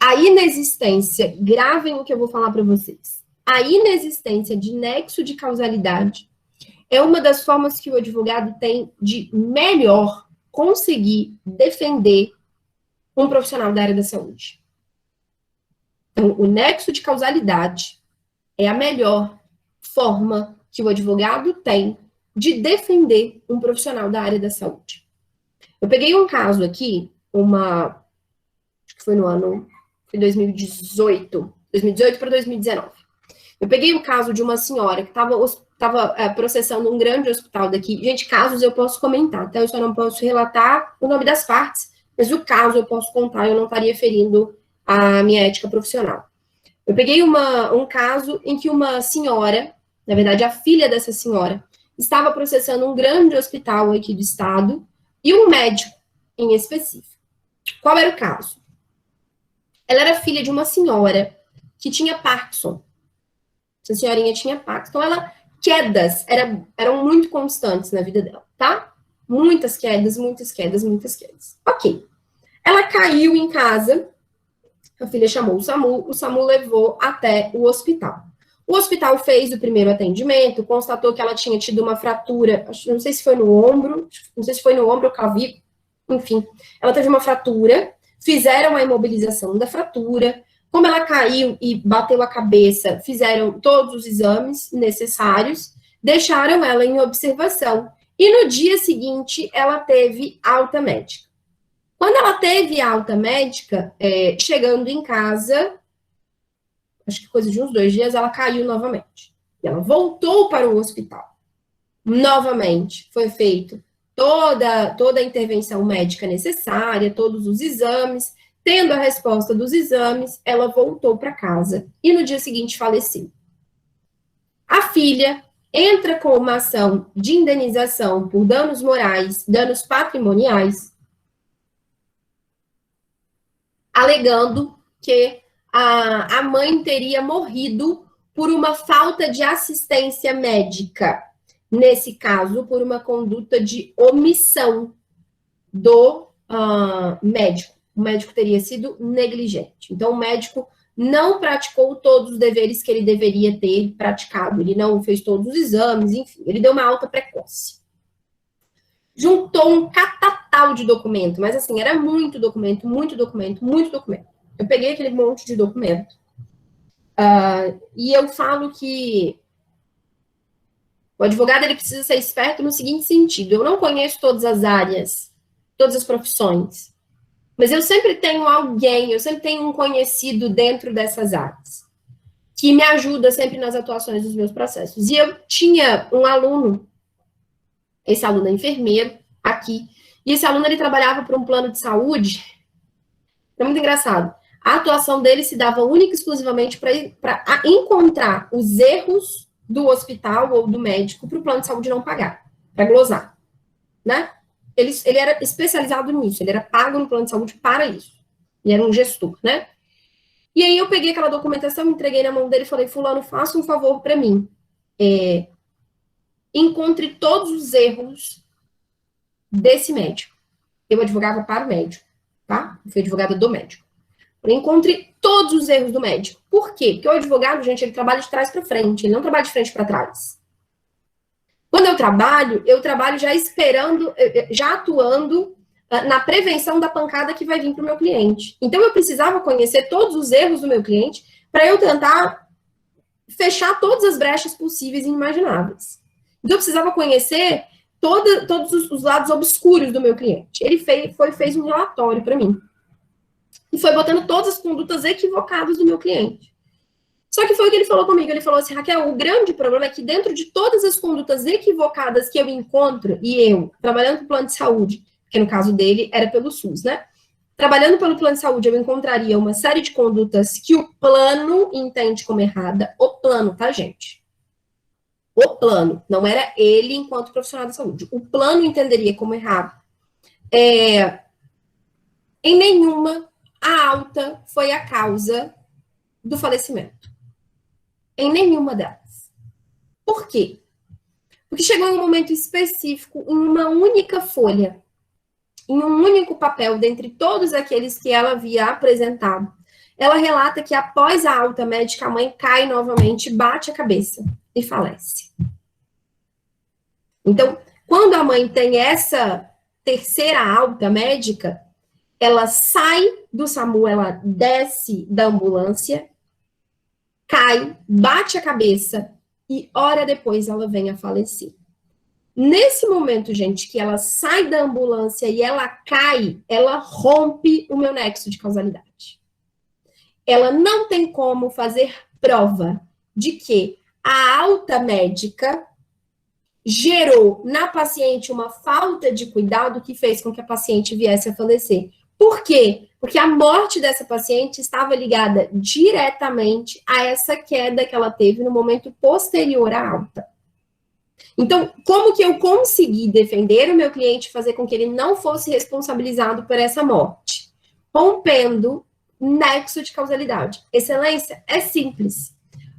A inexistência, gravem o que eu vou falar para vocês. A inexistência de nexo de causalidade é uma das formas que o advogado tem de melhor conseguir defender um profissional da área da saúde. Então, o nexo de causalidade é a melhor forma que o advogado tem de defender um profissional da área da saúde. Eu peguei um caso aqui, acho que foi no ano, foi 2018 para 2019. Eu peguei o caso de uma senhora que estava processando um grande hospital daqui. Gente, casos eu posso comentar, tá? Eu só não posso relatar o nome das partes, mas o caso eu posso contar, eu não estaria ferindo a minha ética profissional. Eu peguei um caso em que uma senhora, na verdade, a filha dessa senhora, estava processando um grande hospital aqui do estado e um médico em específico. Qual era o caso? Ela era filha de uma senhora que tinha Parkinson. Essa senhorinha tinha Parkinson. Então, quedas eram muito constantes na vida dela, tá? Muitas quedas, muitas quedas, muitas quedas. Ok. Ela caiu em casa, a filha chamou o SAMU levou até o hospital. O hospital fez o primeiro atendimento, constatou que ela tinha tido uma fratura, não sei se foi no ombro ou clavículo, enfim. Ela teve uma fratura, fizeram a imobilização da fratura. Como ela caiu e bateu a cabeça, fizeram todos os exames necessários, deixaram ela em observação. E no dia seguinte, ela teve alta médica. Quando ela teve alta médica, chegando em casa, acho que coisa de uns 2 dias, ela caiu novamente. E ela voltou para o hospital. Novamente, foi feito toda a intervenção médica necessária, todos os exames. Tendo a resposta dos exames, ela voltou para casa e no dia seguinte faleceu. A filha entra com uma ação de indenização por danos morais, danos patrimoniais, alegando que a mãe teria morrido por uma falta de assistência médica. Nesse caso, por uma conduta de omissão do médico. O médico teria sido negligente. Então, o médico não praticou todos os deveres que ele deveria ter praticado. Ele não fez todos os exames, enfim, ele deu uma alta precoce. Juntou um catatal de documento, mas assim, era muito documento, muito documento, muito documento. Eu peguei aquele monte de documento e eu falo que o advogado ele precisa ser esperto no seguinte sentido: eu não conheço todas as áreas, todas as profissões, mas eu sempre tenho alguém, eu sempre tenho um conhecido dentro dessas áreas, que me ajuda sempre nas atuações dos meus processos. E eu tinha um aluno, esse aluno é enfermeiro, aqui, e esse aluno ele trabalhava para um plano de saúde, é muito engraçado. A atuação dele se dava única e exclusivamente para encontrar os erros do hospital ou do médico para o plano de saúde não pagar, para glosar, né? Ele era especializado nisso, ele era pago no plano de saúde para isso. Ele era um gestor, né? E aí eu peguei aquela documentação, entreguei na mão dele e falei: fulano, faça um favor para mim. Encontre todos os erros desse médico. Eu advogava para o médico, tá? Eu fui advogada do médico. Encontre todos os erros do médico. Por quê? Porque o advogado, gente, ele trabalha de trás para frente, ele não trabalha de frente para trás. Quando eu trabalho já esperando, já atuando na prevenção da pancada que vai vir para o meu cliente. Então, eu precisava conhecer todos os erros do meu cliente para eu tentar fechar todas as brechas possíveis e imagináveis. Então, eu precisava conhecer todos os lados obscuros do meu cliente. Ele fez um relatório para mim. E foi botando todas as condutas equivocadas do meu cliente. Só que foi o que ele falou comigo. Ele falou assim, Raquel, o grande problema é que dentro de todas as condutas equivocadas que eu encontro, e eu, trabalhando com plano de saúde, que no caso dele era pelo SUS, né? Trabalhando pelo plano de saúde, eu encontraria uma série de condutas que o plano entende como errada. O plano, tá, gente? O plano, não era ele enquanto profissional da saúde. O plano entenderia como errado. Em nenhuma, a alta foi a causa do falecimento. Em nenhuma delas. Por quê? Porque chegou em um momento específico, em uma única folha, em um único papel, dentre todos aqueles que ela havia apresentado. Ela relata que após a alta médica, a mãe cai novamente, bate a cabeça e falece. Então, quando a mãe tem essa terceira alta médica, ela sai do SAMU, ela desce da ambulância, cai, bate a cabeça e hora depois ela vem a falecer. Nesse momento, gente, que ela sai da ambulância e ela cai, ela rompe o meu nexo de causalidade. Ela não tem como fazer prova de que a alta médica gerou na paciente uma falta de cuidado que fez com que a paciente viesse a falecer. Por quê? Porque a morte dessa paciente estava ligada diretamente a essa queda que ela teve no momento posterior à alta. Então, como que eu consegui defender o meu cliente, fazer com que ele não fosse responsabilizado por essa morte? Rompendo nexo de causalidade. Excelência é simples.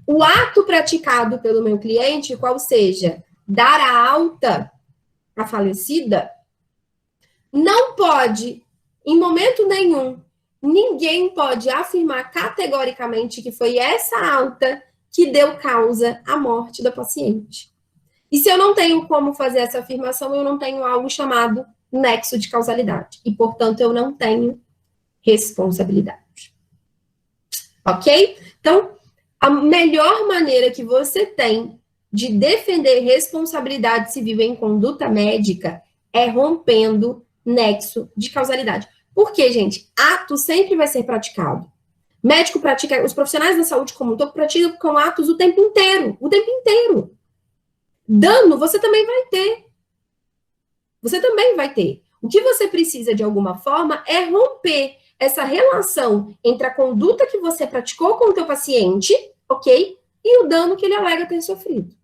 O ato praticado pelo meu cliente, qual seja, dar a alta à falecida, não pode, em momento nenhum, ninguém pode afirmar categoricamente que foi essa alta que deu causa à morte da paciente. E se eu não tenho como fazer essa afirmação, eu não tenho algo chamado nexo de causalidade. E, portanto, eu não tenho responsabilidade. Ok? Então, a melhor maneira que você tem de defender responsabilidade civil em conduta médica é rompendo nexo de causalidade. Por quê, gente? Ato sempre vai ser praticado. Médico pratica, os profissionais da saúde como um todo praticam atos o tempo inteiro. O tempo inteiro. Dano você também vai ter. Você também vai ter. O que você precisa, de alguma forma, é romper essa relação entre a conduta que você praticou com o teu paciente, ok? E o dano que ele alega ter sofrido.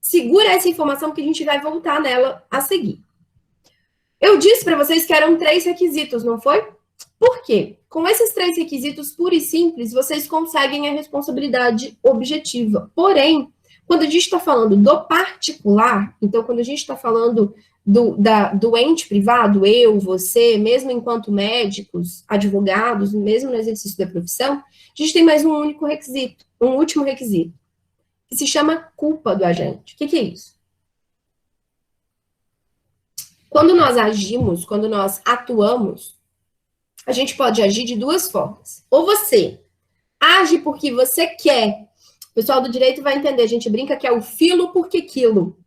Segura essa informação que a gente vai voltar nela a seguir. Eu disse para vocês que eram 3 requisitos, não foi? Por quê? Com esses 3 requisitos puros e simples, vocês conseguem a responsabilidade objetiva. Porém, quando a gente está falando do particular, então quando a gente está falando do ente privado, eu, você, mesmo enquanto médicos, advogados, mesmo no exercício da profissão, a gente tem mais um único requisito, um último requisito, que se chama culpa do agente. O que é isso? Quando nós agimos, quando nós atuamos, a gente pode agir de 2 formas. Ou você age porque você quer. O pessoal do direito vai entender, a gente brinca que é o filo porque quilo.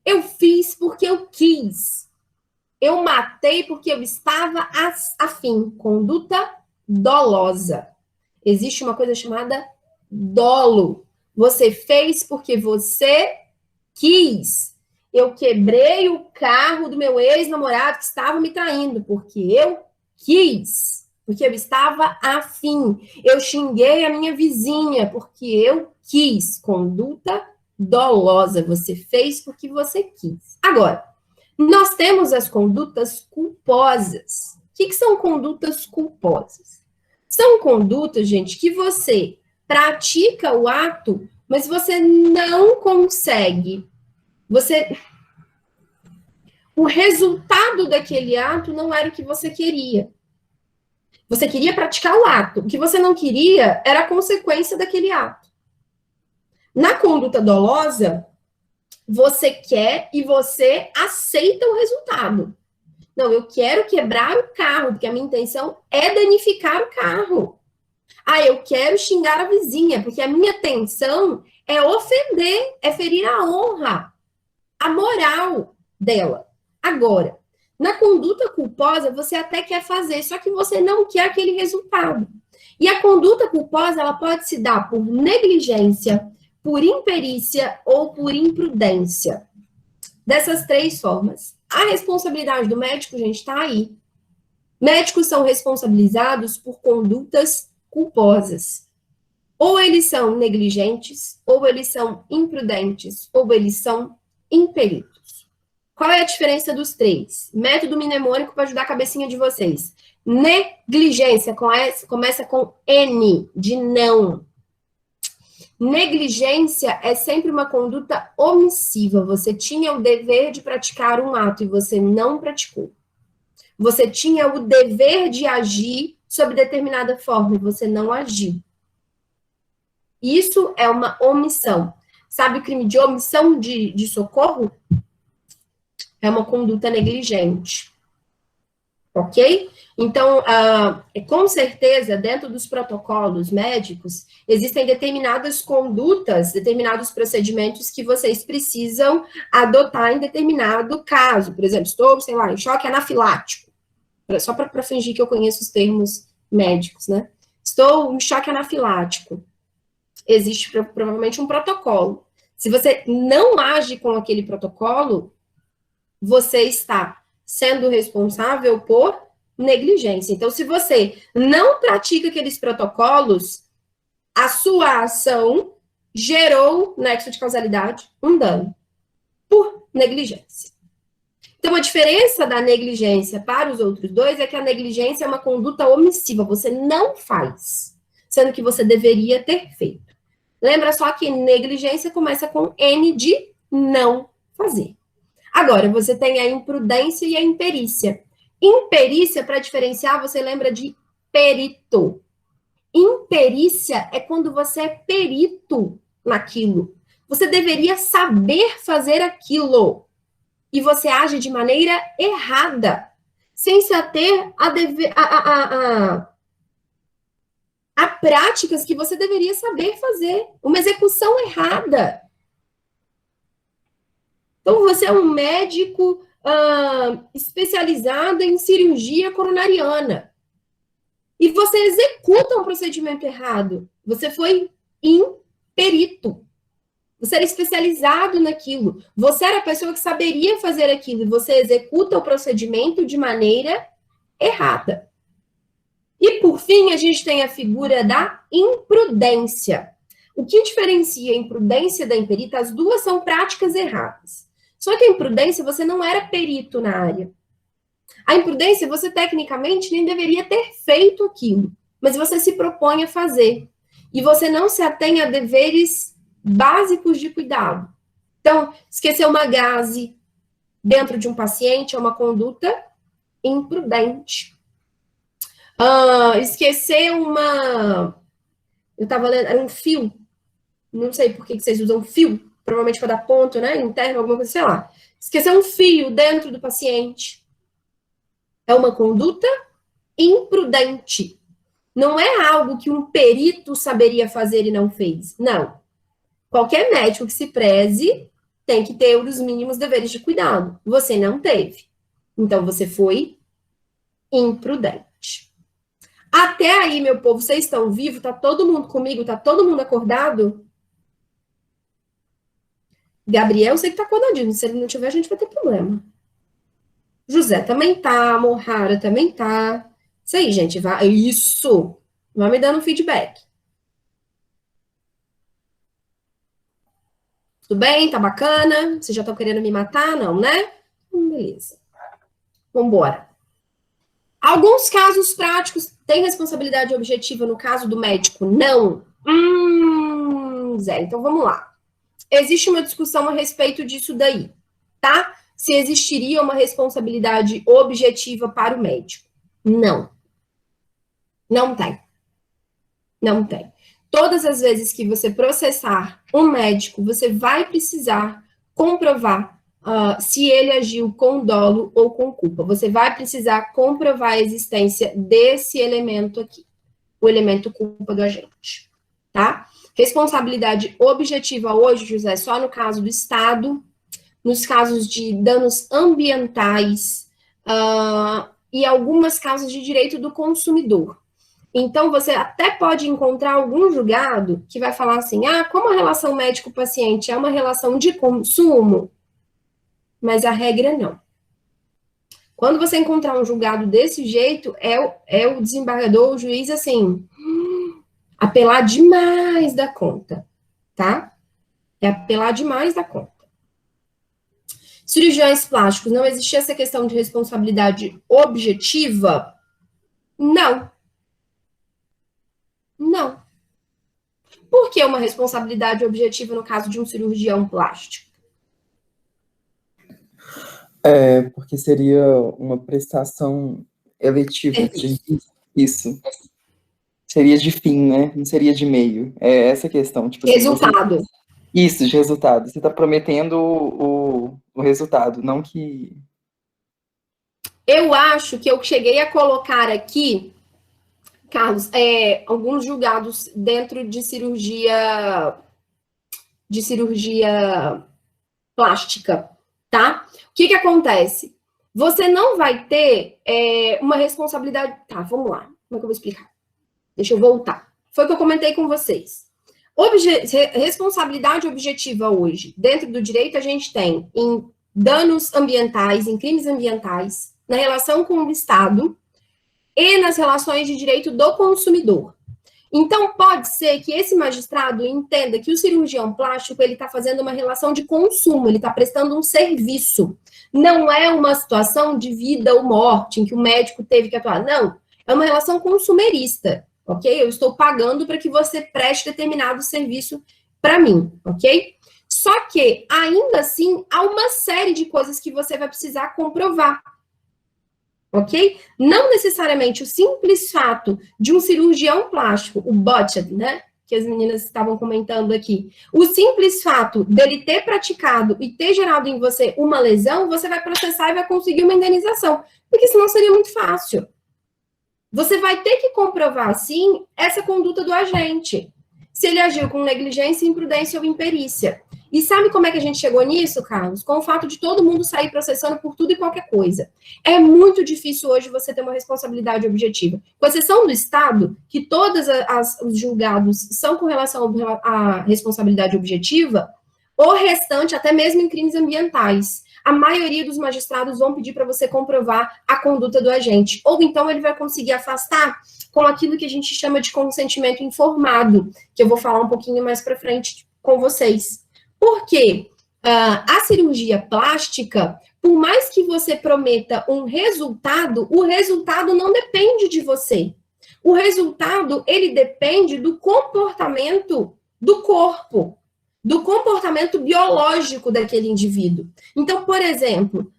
Eu fiz porque eu quis. Eu matei porque eu estava afim. Conduta dolosa. Existe uma coisa chamada dolo. Você fez porque você quis. Eu quebrei o carro do meu ex-namorado que estava me traindo porque eu quis. Porque eu estava afim. Eu xinguei a minha vizinha porque eu quis. Conduta dolosa. Você fez porque você quis. Agora, nós temos as condutas culposas. O que são condutas culposas? São condutas, gente, que você pratica o ato, mas você não consegue. O resultado daquele ato não era o que você queria. Você queria praticar o ato. O que você não queria era a consequência daquele ato. Na conduta dolosa, você quer e você aceita o resultado. Não, eu quero quebrar o carro, porque a minha intenção é danificar o carro. Ah, eu quero xingar a vizinha, porque a minha intenção é ofender, é ferir a honra, a moral dela. Agora, na conduta culposa, você até quer fazer, só que você não quer aquele resultado. E a conduta culposa, ela pode se dar por negligência, por imperícia ou por imprudência. Dessas três formas. A responsabilidade do médico, gente, está aí. Médicos são responsabilizados por condutas culposas. Ou eles são negligentes, ou eles são imprudentes, ou eles são imperitos. Qual é a diferença dos três? Método mnemônico para ajudar a cabecinha de vocês. Negligência começa com N, de não. Negligência é sempre uma conduta omissiva. Você tinha o dever de praticar um ato e você não praticou. Você tinha o dever de agir sob determinada forma e você não agiu. Isso é uma omissão. Sabe o crime de omissão de socorro? É uma conduta negligente. Ok? Então, com certeza, dentro dos protocolos médicos, existem determinadas condutas, determinados procedimentos que vocês precisam adotar em determinado caso. Por exemplo, estou, sei lá, em choque anafilático. Só para fingir que eu conheço os termos médicos, né? Estou em choque anafilático. Existe provavelmente um protocolo. Se você não age com aquele protocolo, você está sendo responsável por negligência. Então, se você não pratica aqueles protocolos, a sua ação gerou, nexo de causalidade, um dano por negligência. Então, a diferença da negligência para os outros dois é que a negligência é uma conduta omissiva, você não faz, sendo que você deveria ter feito. Lembra só que negligência começa com N de não fazer. Agora, você tem a imprudência e a imperícia. Imperícia, para diferenciar, você lembra de perito. Imperícia é quando você é perito naquilo. Você deveria saber fazer aquilo. E você age de maneira errada, sem se ater a práticas que você deveria saber fazer. Uma execução errada. Então, você é um médico especializado em cirurgia coronariana. E você executa um procedimento errado. Você foi imperito. Você era especializado naquilo. Você era a pessoa que saberia fazer aquilo. E você executa o procedimento de maneira errada. E, por fim, a gente tem a figura da imprudência. O que diferencia a imprudência da imperita? As duas são práticas erradas. Só que a imprudência, você não era perito na área. A imprudência, você tecnicamente nem deveria ter feito aquilo, mas você se propõe a fazer. E você não se atém a deveres básicos de cuidado. Então, esquecer uma gase dentro de um paciente é uma conduta imprudente. Esquecer uma... Eu estava lendo, era um fio. Não sei por que vocês usam fio. Provavelmente para dar ponto, né? Interno, alguma coisa, sei lá. Esquecer um fio dentro do paciente é uma conduta imprudente. Não é algo que um perito saberia fazer e não fez. Não. Qualquer médico que se preze tem que ter os mínimos deveres de cuidado. Você não teve. Então, você foi imprudente. Até aí, meu povo, vocês estão vivos? Tá todo mundo comigo? Tá todo mundo acordado? Gabriel, eu sei que tá acordadinho. Se ele não tiver, a gente vai ter problema. José também tá. Morrara também tá. Isso aí, gente. Vai. Isso! Vai me dando feedback. Tudo bem? Tá bacana? Vocês já estão querendo me matar? Não, né? Beleza. Vambora. Alguns casos práticos têm responsabilidade objetiva no caso do médico? Não. Zé, então vamos lá. Existe uma discussão a respeito disso daí, tá? Se existiria uma responsabilidade objetiva para o médico. Não. Não tem. Não tem. Todas as vezes que você processar um médico, você vai precisar comprovar se ele agiu com dolo ou com culpa. Você vai precisar comprovar a existência desse elemento aqui, o elemento culpa do agente, tá? Responsabilidade objetiva hoje, José, só no caso do Estado, nos casos de danos ambientais e algumas causas de direito do consumidor. Então, você até pode encontrar algum julgado que vai falar assim, como a relação médico-paciente é uma relação de consumo, mas a regra não. Quando você encontrar um julgado desse jeito, é o desembargador, o juiz, assim, apelar demais da conta, tá? É apelar demais da conta. Cirurgiões plásticos, não existia essa questão de responsabilidade objetiva? Não. Não. Por que uma responsabilidade objetiva no caso de um cirurgião plástico? Porque seria uma prestação eletiva. Isso. Seria de fim, né? Não seria de meio. É essa a questão. Tipo, resultado. Isso, de resultado. Você está prometendo o resultado, não que... Eu acho que eu cheguei a colocar aqui, Carlos, alguns julgados dentro de cirurgia plástica, tá? O que acontece? Você não vai ter uma responsabilidade... Tá, vamos lá. Como é que eu vou explicar? Deixa eu voltar. Foi o que eu comentei com vocês. Responsabilidade objetiva hoje, dentro do direito, a gente tem em danos ambientais, em crimes ambientais, na relação com o Estado e nas relações de direito do consumidor. Então, pode ser que esse magistrado entenda que o cirurgião plástico ele está fazendo uma relação de consumo, ele está prestando um serviço. Não é uma situação de vida ou morte, em que o médico teve que atuar. Não, é uma relação consumerista. Ok? Eu estou pagando para que você preste determinado serviço para mim, ok? Só que, ainda assim, há uma série de coisas que você vai precisar comprovar, ok? Não necessariamente o simples fato de um cirurgião plástico, o botched, né? Que as meninas estavam comentando aqui. O simples fato dele ter praticado e ter gerado em você uma lesão, você vai processar e vai conseguir uma indenização. Porque senão seria muito fácil. Você vai ter que comprovar, sim, essa conduta do agente. Se ele agiu com negligência, imprudência ou imperícia. E sabe como é que a gente chegou nisso, Carlos? Com o fato de todo mundo sair processando por tudo e qualquer coisa. É muito difícil hoje você ter uma responsabilidade objetiva. Com exceção do Estado, que todos os julgados são com relação à responsabilidade objetiva, o restante, até mesmo em crimes ambientais, a maioria dos magistrados vão pedir para você comprovar a conduta do agente. Ou então ele vai conseguir afastar com aquilo que a gente chama de consentimento informado, que eu vou falar um pouquinho mais para frente com vocês. Por quê? A cirurgia plástica, por mais que você prometa um resultado, o resultado não depende de você. O resultado, ele depende do comportamento do corpo, do comportamento biológico daquele indivíduo. Então, por exemplo,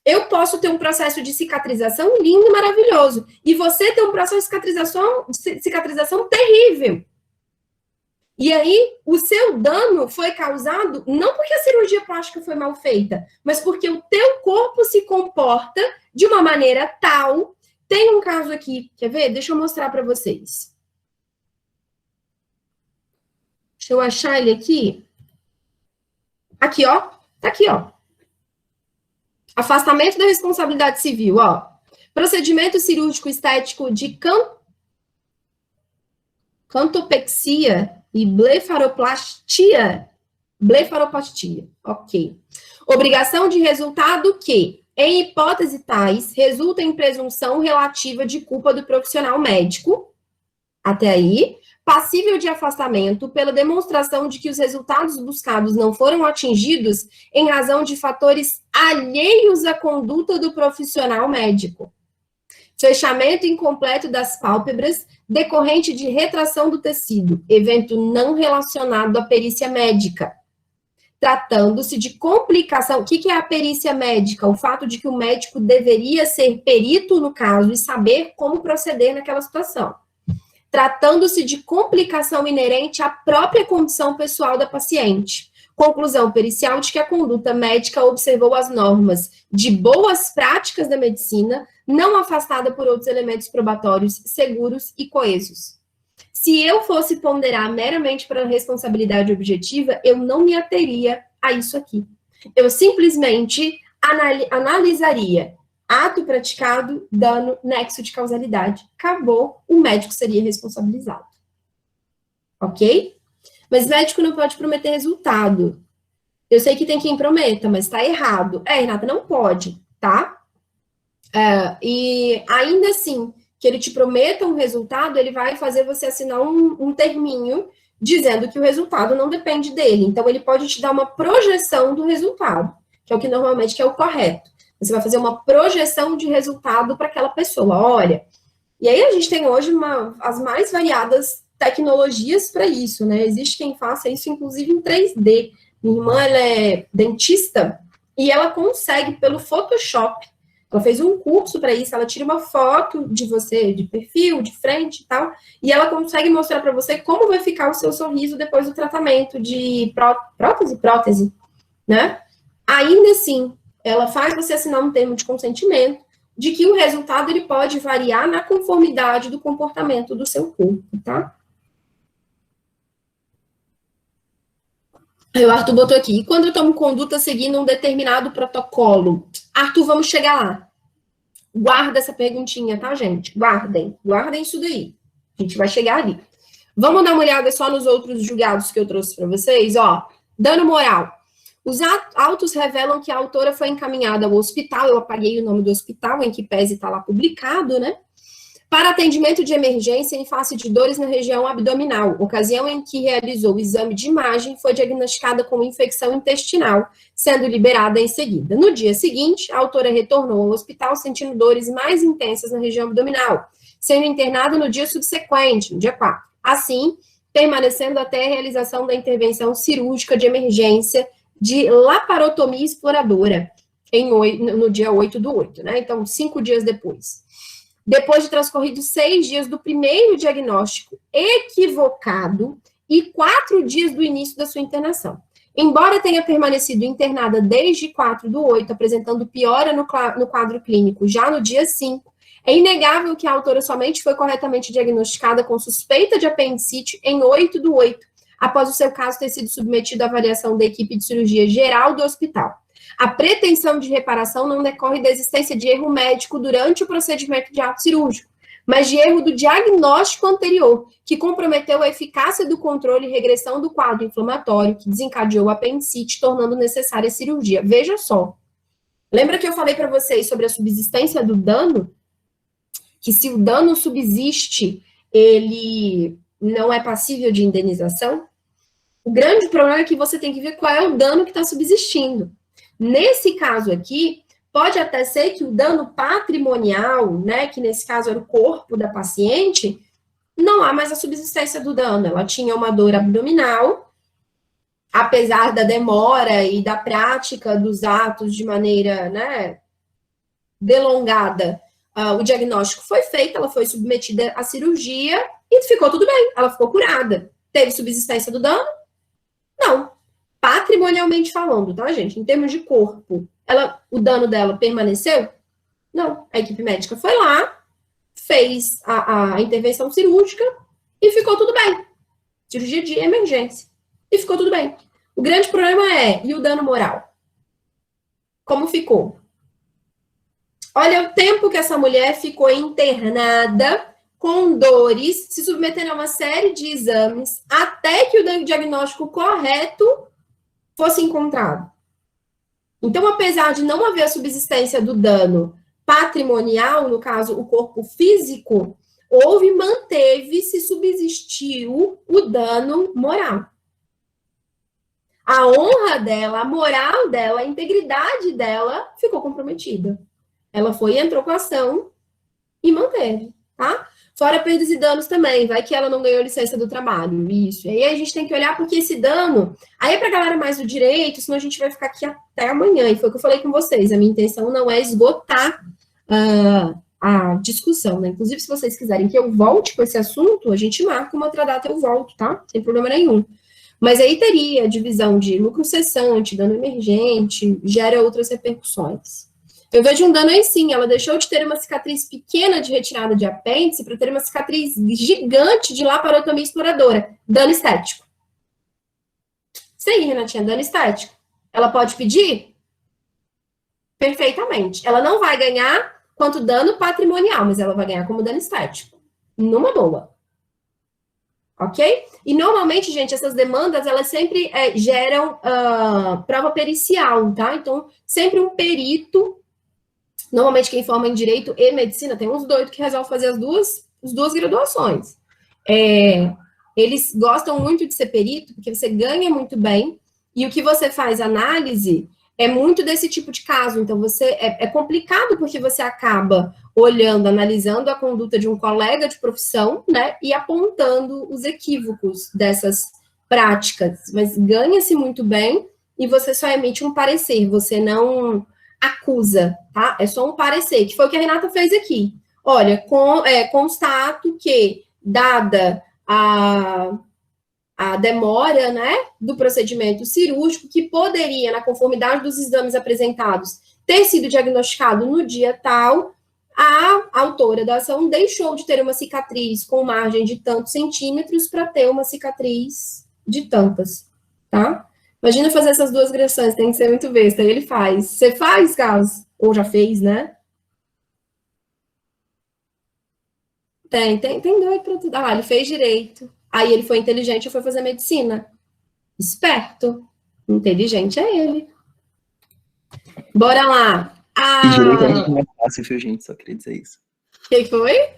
eu posso ter um processo de cicatrização lindo e maravilhoso, e você ter um processo de cicatrização terrível. E aí, o seu dano foi causado não porque a cirurgia plástica foi mal feita, mas porque o teu corpo se comporta de uma maneira tal. Tem um caso aqui, quer ver? Deixa eu mostrar para vocês. Deixa eu achar ele aqui. Aqui, ó. Tá aqui, ó. Afastamento da responsabilidade civil, ó. Procedimento cirúrgico estético de cantopexia e blefaroplastia. Blefaroplastia, ok. Obrigação de resultado que, em hipótese tais, resulta em presunção relativa de culpa do profissional médico. Até aí. Passível de afastamento pela demonstração de que os resultados buscados não foram atingidos em razão de fatores alheios à conduta do profissional médico. Fechamento incompleto das pálpebras decorrente de retração do tecido, evento não relacionado à perícia médica. Tratando-se de complicação. O que é a perícia médica? O fato de que o médico deveria ser perito no caso e saber como proceder naquela situação. Tratando-se de complicação inerente à própria condição pessoal da paciente. Conclusão pericial de que a conduta médica observou as normas de boas práticas da medicina, não afastada por outros elementos probatórios seguros e coesos. Se eu fosse ponderar meramente para a responsabilidade objetiva, eu não me ateria a isso aqui. Eu simplesmente analisaria ato praticado, dano, nexo de causalidade. Acabou, o médico seria responsabilizado. Ok? Mas médico não pode prometer resultado. Eu sei que tem quem prometa, mas está errado. Renata, não pode, tá? E ainda assim, que ele te prometa um resultado, ele vai fazer você assinar um terminho dizendo que o resultado não depende dele. Então, ele pode te dar uma projeção do resultado, que é o que normalmente que é o correto. Você vai fazer uma projeção de resultado para aquela pessoa. Olha, e aí a gente tem hoje as mais variadas tecnologias para isso, né? Existe quem faça isso, inclusive, em 3D. Minha irmã, ela é dentista e ela consegue, pelo Photoshop, ela fez um curso para isso, ela tira uma foto de você, de perfil, de frente e tal, e ela consegue mostrar para você como vai ficar o seu sorriso depois do tratamento de prótese, né? Ainda assim, ela faz você assinar um termo de consentimento de que o resultado ele pode variar na conformidade do comportamento do seu corpo, tá? Aí o Arthur botou aqui, e quando eu tomo conduta seguindo um determinado protocolo? Arthur, vamos chegar lá. Guarda essa perguntinha, tá, gente? Guardem isso daí. A gente vai chegar ali. Vamos dar uma olhada só nos outros julgados que eu trouxe para vocês, ó. Dano moral. Os autos revelam que a autora foi encaminhada ao hospital, eu apaguei o nome do hospital, em que pese está lá publicado, né? Para atendimento de emergência em face de dores na região abdominal, ocasião em que realizou o exame de imagem, foi diagnosticada com infecção intestinal, sendo liberada em seguida. No dia seguinte, a autora retornou ao hospital sentindo dores mais intensas na região abdominal, sendo internada no dia subsequente, no dia 4. Assim, permanecendo até a realização da intervenção cirúrgica de emergência de laparotomia exploradora, no dia 8/8, né? Então, 5 dias depois. Depois de transcorridos 6 dias do primeiro diagnóstico equivocado e 4 dias do início da sua internação. Embora tenha permanecido internada desde 4/8, apresentando piora no quadro clínico já no dia 5, é inegável que a autora somente foi corretamente diagnosticada com suspeita de apendicite em 8/8, após o seu caso ter sido submetido à avaliação da equipe de cirurgia geral do hospital. A pretensão de reparação não decorre da existência de erro médico durante o procedimento de ato cirúrgico, mas de erro do diagnóstico anterior, que comprometeu a eficácia do controle e regressão do quadro inflamatório, que desencadeou o apendicite, tornando necessária a cirurgia. Veja só. Lembra que eu falei para vocês sobre a subsistência do dano? Que se o dano subsiste, ele não é passível de indenização? O grande problema é que você tem que ver qual é o dano que está subsistindo. Nesse caso aqui, pode até ser que o dano patrimonial, né, que nesse caso era o corpo da paciente, não há mais a subsistência do dano. Ela tinha uma dor abdominal, apesar da demora e da prática dos atos de maneira, né, delongada, o diagnóstico foi feito, ela foi submetida à cirurgia e ficou tudo bem, ela ficou curada. Teve subsistência do dano? Não. Patrimonialmente falando, tá, gente? Em termos de corpo, o dano dela permaneceu? Não. A equipe médica foi lá, fez a intervenção cirúrgica e ficou tudo bem. Cirurgia de emergência. E ficou tudo bem. O grande problema e o dano moral? Como ficou? Olha o tempo que essa mulher ficou internada com dores, se submetendo a uma série de exames, até que o diagnóstico correto fosse encontrado. Então, apesar de não haver a subsistência do dano patrimonial, no caso, o corpo físico, manteve-se, subsistiu o dano moral. A honra dela, a moral dela, a integridade dela ficou comprometida. Ela foi, entrou com a ação e manteve, tá? Fora perdas e danos também, vai que ela não ganhou licença do trabalho, isso. E aí a gente tem que olhar porque esse dano, aí é pra galera mais do direito, senão a gente vai ficar aqui até amanhã, e foi o que eu falei com vocês, a minha intenção não é esgotar a discussão, né? Inclusive, se vocês quiserem que eu volte com esse assunto, a gente marca uma outra data, eu volto, tá? Sem problema nenhum. Mas aí teria divisão de lucro cessante, dano emergente, gera outras repercussões. Eu vejo um dano aí sim, ela deixou de ter uma cicatriz pequena de retirada de apêndice para ter uma cicatriz gigante de laparotomia exploradora. Dano estético. Isso aí, Renatinha, dano estético. Ela pode pedir? perfeitamente. Ela não vai ganhar quanto dano patrimonial, mas ela vai ganhar como dano estético. Numa boa. Ok? E normalmente, gente, essas demandas, elas sempre geram prova pericial, tá? Então, sempre um perito, normalmente quem forma em Direito e Medicina, tem uns doidos que resolvem fazer as duas graduações. Eles gostam muito de ser perito, porque você ganha muito bem, e o que você faz análise é muito desse tipo de caso. Então, é complicado porque você acaba olhando, analisando a conduta de um colega de profissão, né, e apontando os equívocos dessas práticas. Mas ganha-se muito bem e você só emite um parecer, você não acusa, tá? É só um parecer, que foi o que a Renata fez aqui. Olha, constato que, dada a demora, né, do procedimento cirúrgico, que poderia, na conformidade dos exames apresentados, ter sido diagnosticado no dia tal, a autora da ação deixou de ter uma cicatriz com margem de tantos centímetros para ter uma cicatriz de tantas, tá? Imagina fazer essas duas gradações, tem que ser muito besta. Aí ele faz. Você faz, Carlos? Ou já fez, né? Tem doido para tudo. Ah, ele fez direito. Aí ele foi inteligente e foi fazer medicina. Esperto. Inteligente é ele. Bora lá. Direito é muito mais fácil, viu, gente? Só queria dizer isso. O que foi?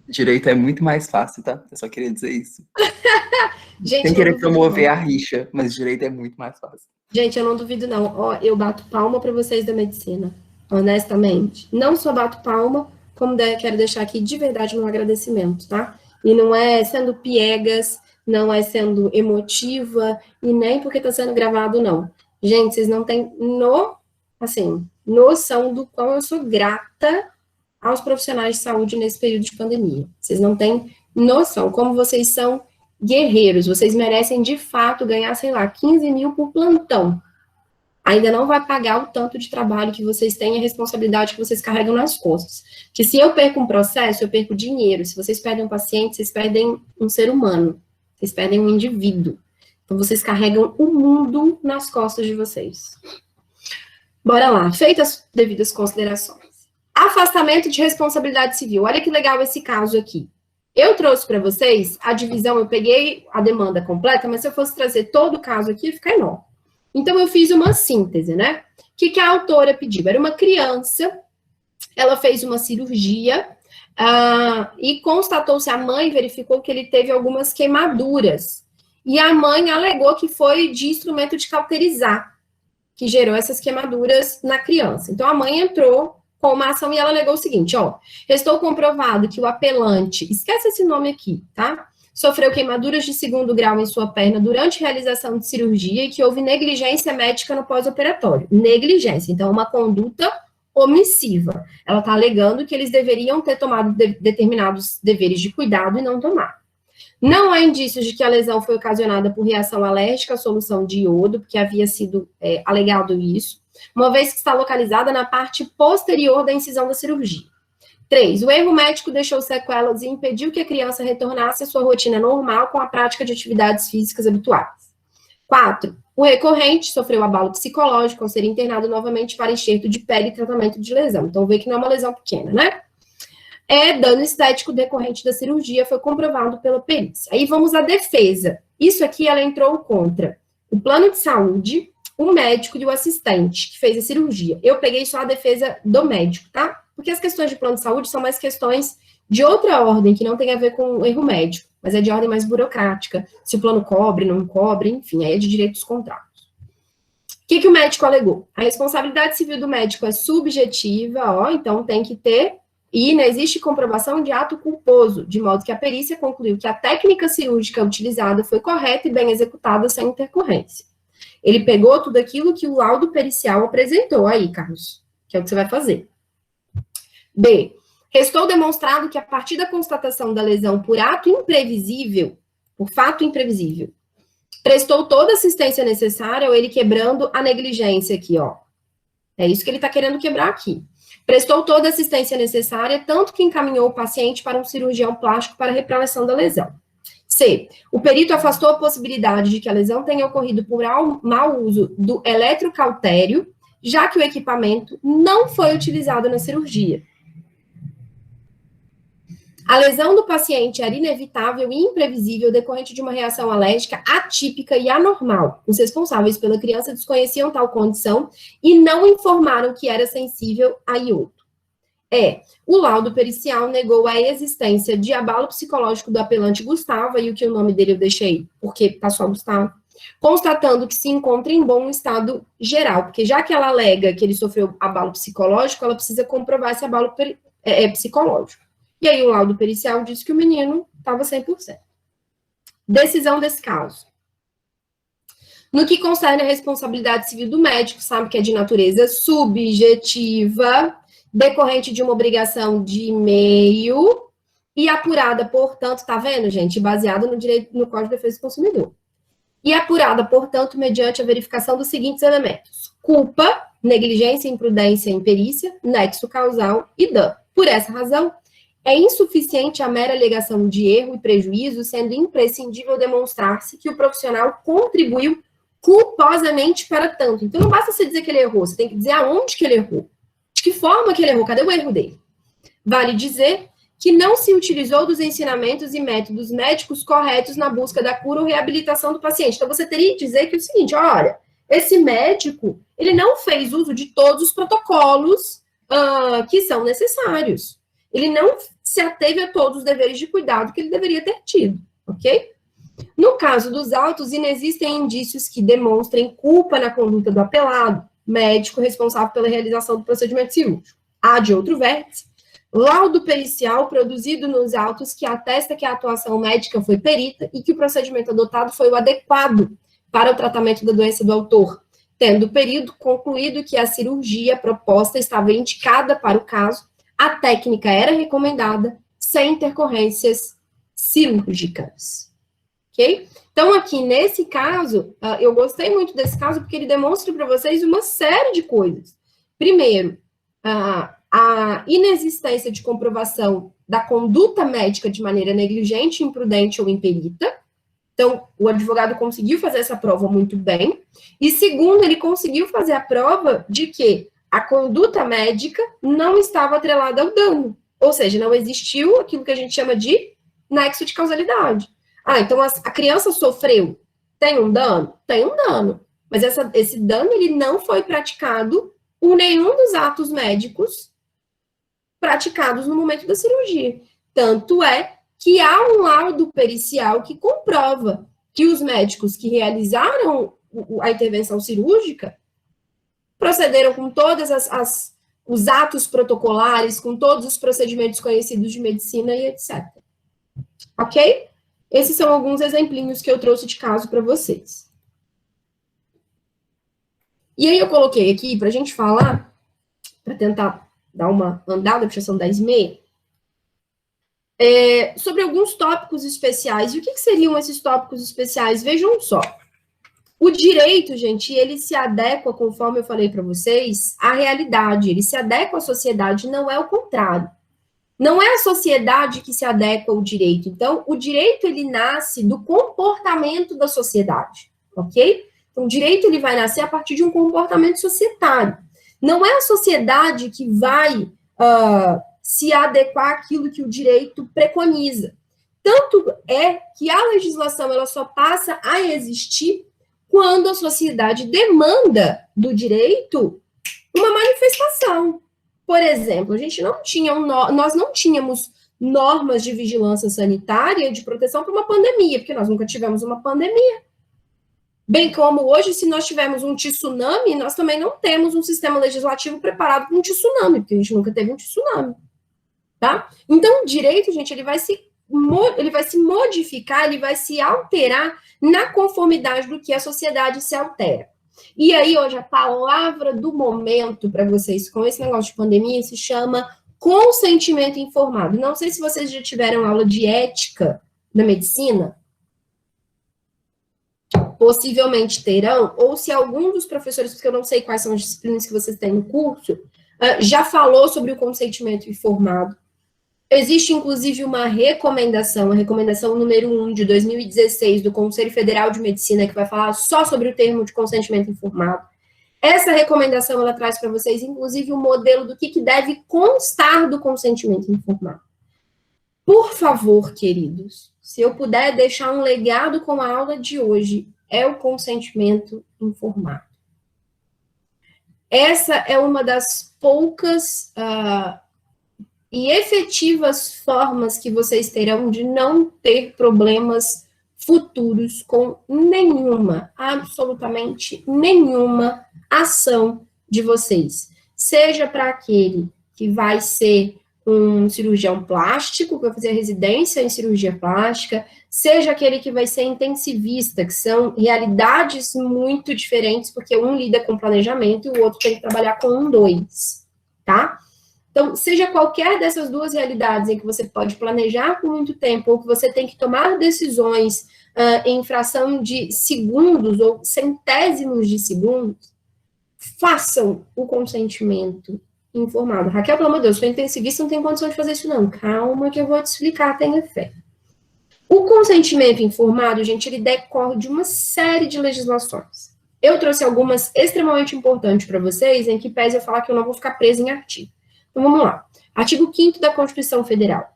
Direito é muito mais fácil, tá? Eu só queria dizer isso. Gente, sem querer promover a rixa, mas direito é muito mais fácil. Gente, eu não duvido, não. Ó, eu bato palma para vocês da medicina. Honestamente. Não só bato palma, como quero deixar aqui de verdade um agradecimento, tá? E não é sendo piegas, não é sendo emotiva, e nem porque está sendo gravado, não. Gente, vocês não têm noção do quão eu sou grata aos profissionais de saúde nesse período de pandemia. Vocês não têm noção como vocês são guerreiros. Vocês merecem, de fato, ganhar, sei lá, 15 mil por plantão. Ainda não vai pagar o tanto de trabalho que vocês têm e a responsabilidade que vocês carregam nas costas. Que se eu perco um processo, eu perco dinheiro. Se vocês perdem um paciente, vocês perdem um ser humano. Vocês perdem um indivíduo. Então, vocês carregam o mundo nas costas de vocês. Bora lá. Feitas as devidas considerações. Afastamento de responsabilidade civil. Olha que legal esse caso aqui. Eu trouxe para vocês a divisão, eu peguei a demanda completa, mas se eu fosse trazer todo o caso aqui, ia ficar enorme. Então, eu fiz uma síntese, né? O que a autora pediu? Era uma criança, ela fez uma cirurgia e constatou-se, a mãe verificou que ele teve algumas queimaduras. E a mãe alegou que foi de instrumento de cauterizar, que gerou essas queimaduras na criança. Então, a mãe entrou com uma ação e ela alegou o seguinte, ó, restou comprovado que o apelante, esquece esse nome aqui, tá? Sofreu queimaduras de 2º grau em sua perna durante realização de cirurgia e que houve negligência médica no pós-operatório. Negligência, então, uma conduta omissiva. Ela está alegando que eles deveriam ter tomado determinados deveres de cuidado e não tomar. Não há indícios de que a lesão foi ocasionada por reação alérgica à solução de iodo, porque havia sido alegado isso, uma vez que está localizada na parte posterior da incisão da cirurgia. 3. O erro médico deixou sequelas e impediu que a criança retornasse à sua rotina normal com a prática de atividades físicas habituais. 4. O recorrente sofreu abalo psicológico ao ser internado novamente para enxerto de pele e tratamento de lesão. Então, vê que não é uma lesão pequena, né? Dano estético decorrente da cirurgia, foi comprovado pela perícia. Aí vamos à defesa. Isso aqui ela entrou contra o plano de saúde, o médico e o assistente que fez a cirurgia. Eu peguei só a defesa do médico, tá? Porque as questões de plano de saúde são mais questões de outra ordem, que não tem a ver com o erro médico, mas é de ordem mais burocrática. Se o plano cobre, não cobre, enfim, aí é de direitos contratos. O que o médico alegou? A responsabilidade civil do médico é subjetiva, ó, então tem que ter, e não existe comprovação de ato culposo, de modo que a perícia concluiu que a técnica cirúrgica utilizada foi correta e bem executada sem intercorrência. Ele pegou tudo aquilo que o laudo pericial apresentou aí, Carlos, que é o que você vai fazer. B. Restou demonstrado que a partir da constatação da lesão por ato imprevisível, por fato imprevisível, prestou toda a assistência necessária ou ele quebrando a negligência aqui, ó. É isso que ele está querendo quebrar aqui. Prestou toda a assistência necessária, tanto que encaminhou o paciente para um cirurgião plástico para a repravação da lesão. C. O perito afastou a possibilidade de que a lesão tenha ocorrido por mau uso do eletrocautério já que o equipamento não foi utilizado na cirurgia. A lesão do paciente era inevitável e imprevisível decorrente de uma reação alérgica atípica e anormal. Os responsáveis pela criança desconheciam tal condição e não informaram que era sensível a iodo. O laudo pericial negou a existência de abalo psicológico do apelante Gustavo, e o que o nome dele eu deixei, porque tá só Gustavo, constatando que se encontra em bom estado geral, porque já que ela alega que ele sofreu abalo psicológico, ela precisa comprovar esse abalo psicológico. E aí o laudo pericial disse que o menino estava 100%. Decisão desse caso. No que concerne a responsabilidade civil do médico, sabe que é de natureza subjetiva, decorrente de uma obrigação de meio e apurada, portanto, tá vendo, gente? Baseada no direito no Código de Defesa do Consumidor. E apurada, portanto, mediante a verificação dos seguintes elementos: culpa, negligência, imprudência, imperícia, nexo causal e dano. Por essa razão, é insuficiente a mera alegação de erro e prejuízo, sendo imprescindível demonstrar-se que o profissional contribuiu culposamente para tanto. Então, não basta você dizer que ele errou, você tem que dizer aonde que ele errou. De que forma que ele errou? Cadê o erro dele? Vale dizer que não se utilizou dos ensinamentos e métodos médicos corretos na busca da cura ou reabilitação do paciente. Então, você teria que dizer que é o seguinte, olha, esse médico, ele não fez uso de todos os protocolos que são necessários. Ele não se ateve a todos os deveres de cuidado que ele deveria ter tido, ok? No caso dos autos, inexistem indícios que demonstrem culpa na conduta do apelado, médico responsável pela realização do procedimento cirúrgico. Há, de outro vértice, laudo pericial produzido nos autos que atesta que a atuação médica foi perita e que o procedimento adotado foi o adequado para o tratamento da doença do autor, tendo o perito concluído que a cirurgia proposta estava indicada para o caso, a técnica era recomendada, sem intercorrências cirúrgicas. Ok? Então, aqui nesse caso, eu gostei muito desse caso porque ele demonstra para vocês uma série de coisas. Primeiro, a inexistência de comprovação da conduta médica de maneira negligente, imprudente ou imperita. Então, o advogado conseguiu fazer essa prova muito bem. E segundo, ele conseguiu fazer a prova de que a conduta médica não estava atrelada ao dano. Ou seja, não existiu aquilo que a gente chama de nexo de causalidade. Então a criança sofreu. Tem um dano? Tem um dano. Mas esse dano, ele não foi praticado por nenhum dos atos médicos praticados no momento da cirurgia. Tanto é que há um laudo pericial que comprova que os médicos que realizaram a intervenção cirúrgica procederam com todos os atos protocolares, com todos os procedimentos conhecidos de medicina e etc. Ok? Esses são alguns exemplinhos que eu trouxe de caso para vocês. E aí eu coloquei aqui, para a gente falar, para tentar dar uma andada, porque já são 10h30, sobre alguns tópicos especiais. E o que seriam esses tópicos especiais? Vejam só. O direito, gente, ele se adequa, conforme eu falei para vocês, à realidade. Ele se adequa à sociedade, não é o contrário. Não é a sociedade que se adequa ao direito. Então, o direito, ele nasce do comportamento da sociedade, ok? Então, o direito, ele vai nascer a partir de um comportamento societário. Não é a sociedade que vai se adequar àquilo que o direito preconiza. Tanto é que a legislação, ela só passa a existir quando a sociedade demanda do direito uma manifestação. Por exemplo, nós não tínhamos normas de vigilância sanitária de proteção para uma pandemia, porque nós nunca tivemos uma pandemia. Bem como hoje, se nós tivermos um tsunami, nós também não temos um sistema legislativo preparado para um tsunami, porque a gente nunca teve um tsunami. Tá? Então, o direito, gente, ele vai se modificar, ele vai se alterar na conformidade do que a sociedade se altera. E aí, hoje, a palavra do momento para vocês com esse negócio de pandemia se chama consentimento informado. Não sei se vocês já tiveram aula de ética da medicina, possivelmente terão, ou se algum dos professores, porque eu não sei quais são as disciplinas que vocês têm no curso, já falou sobre o consentimento informado. Existe, inclusive, uma recomendação, a recomendação número 1 de 2016 do Conselho Federal de Medicina, que vai falar só sobre o termo de consentimento informado. Essa recomendação, ela traz para vocês, inclusive, um modelo do que deve constar do consentimento informado. Por favor, queridos, se eu puder deixar um legado com a aula de hoje, é o consentimento informado. Essa é uma das poucas e efetivas formas que vocês terão de não ter problemas futuros com nenhuma, absolutamente nenhuma ação de vocês. Seja para aquele que vai ser um cirurgião plástico, que vai fazer residência em cirurgia plástica, seja aquele que vai ser intensivista, que são realidades muito diferentes, porque um lida com planejamento e o outro tem que trabalhar com um, dois, tá? Então, seja qualquer dessas duas realidades em que você pode planejar por muito tempo, ou que você tem que tomar decisões em fração de segundos ou centésimos de segundos, façam o consentimento informado. Raquel, pelo amor de Deus, sou intensivista, não tem condição de fazer isso não. Calma que eu vou te explicar, tenha fé. O consentimento informado, gente, ele decorre de uma série de legislações. Eu trouxe algumas extremamente importantes para vocês, em que pese eu falar que eu não vou ficar presa em artigo. Então, vamos lá. Artigo 5º da Constituição Federal.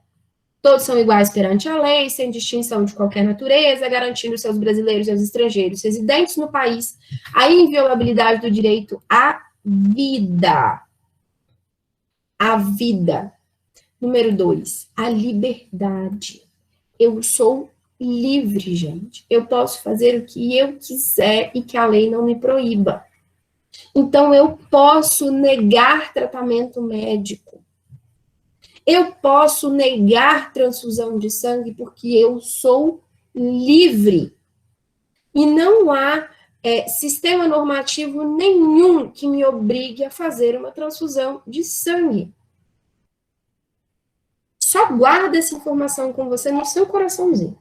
Todos são iguais perante a lei, sem distinção de qualquer natureza, garantindo seus brasileiros e aos estrangeiros residentes no país a inviolabilidade do direito à vida. A vida. Número 2, a liberdade. Eu sou livre, gente. Eu posso fazer o que eu quiser e que a lei não me proíba. Então, eu posso negar tratamento médico. Eu posso negar transfusão de sangue porque eu sou livre. E não há sistema normativo nenhum que me obrigue a fazer uma transfusão de sangue. Só guarda essa informação com você no seu coraçãozinho.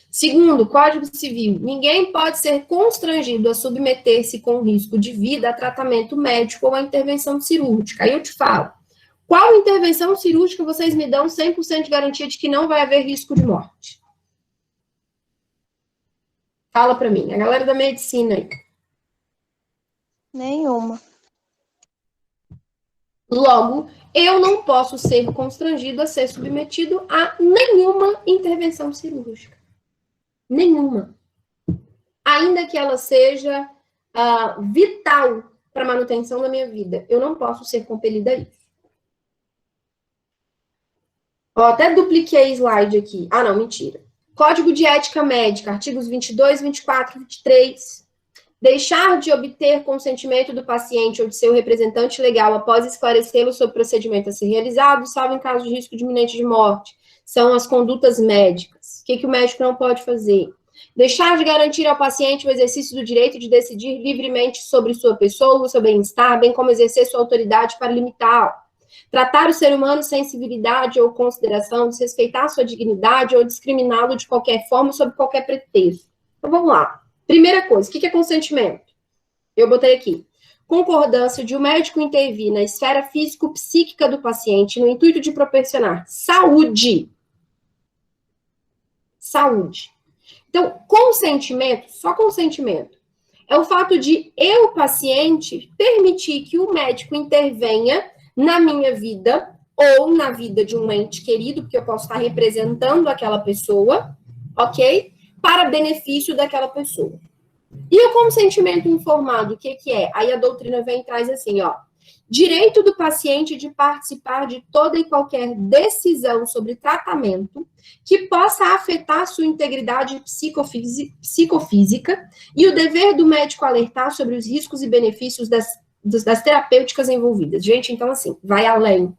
Segundo, Código Civil, ninguém pode ser constrangido a submeter-se com risco de vida a tratamento médico ou a intervenção cirúrgica. Aí eu te falo, qual intervenção cirúrgica vocês me dão 100% de garantia de que não vai haver risco de morte? Fala para mim, a galera da medicina aí. Nenhuma. Logo, eu não posso ser constrangido a ser submetido a nenhuma intervenção cirúrgica. Nenhuma. Ainda que ela seja vital para a manutenção da minha vida, eu não posso ser compelida a isso. Ó, até dupliquei slide aqui. Ah, não, mentira. Código de Ética Médica, artigos 22, 24, 23. Deixar de obter consentimento do paciente ou de seu representante legal após esclarecê-lo sobre o procedimento a ser realizado, salvo em caso de risco de iminente de morte. São as condutas médicas. O que o médico não pode fazer? Deixar de garantir ao paciente o exercício do direito de decidir livremente sobre sua pessoa, o seu bem-estar, bem como exercer sua autoridade para limitá-lo. Tratar o ser humano sem civilidade ou consideração, desrespeitar sua dignidade ou discriminá-lo de qualquer forma, sob qualquer pretexto. Então, vamos lá. Primeira coisa, o que é consentimento? Eu botei aqui. Concordância de o médico intervir na esfera físico-psíquica do paciente no intuito de proporcionar saúde. Saúde. Então, consentimento, só consentimento, é o fato de eu, paciente, permitir que o médico intervenha na minha vida ou na vida de um ente querido, porque eu posso estar representando aquela pessoa, ok? Para benefício daquela pessoa. E o consentimento informado, o que é? Aí a doutrina vem e traz assim, ó. Direito do paciente de participar de toda e qualquer decisão sobre tratamento que possa afetar sua integridade psicofísica e o dever do médico alertar sobre os riscos e benefícios das terapêuticas envolvidas. Gente, então assim, vai além.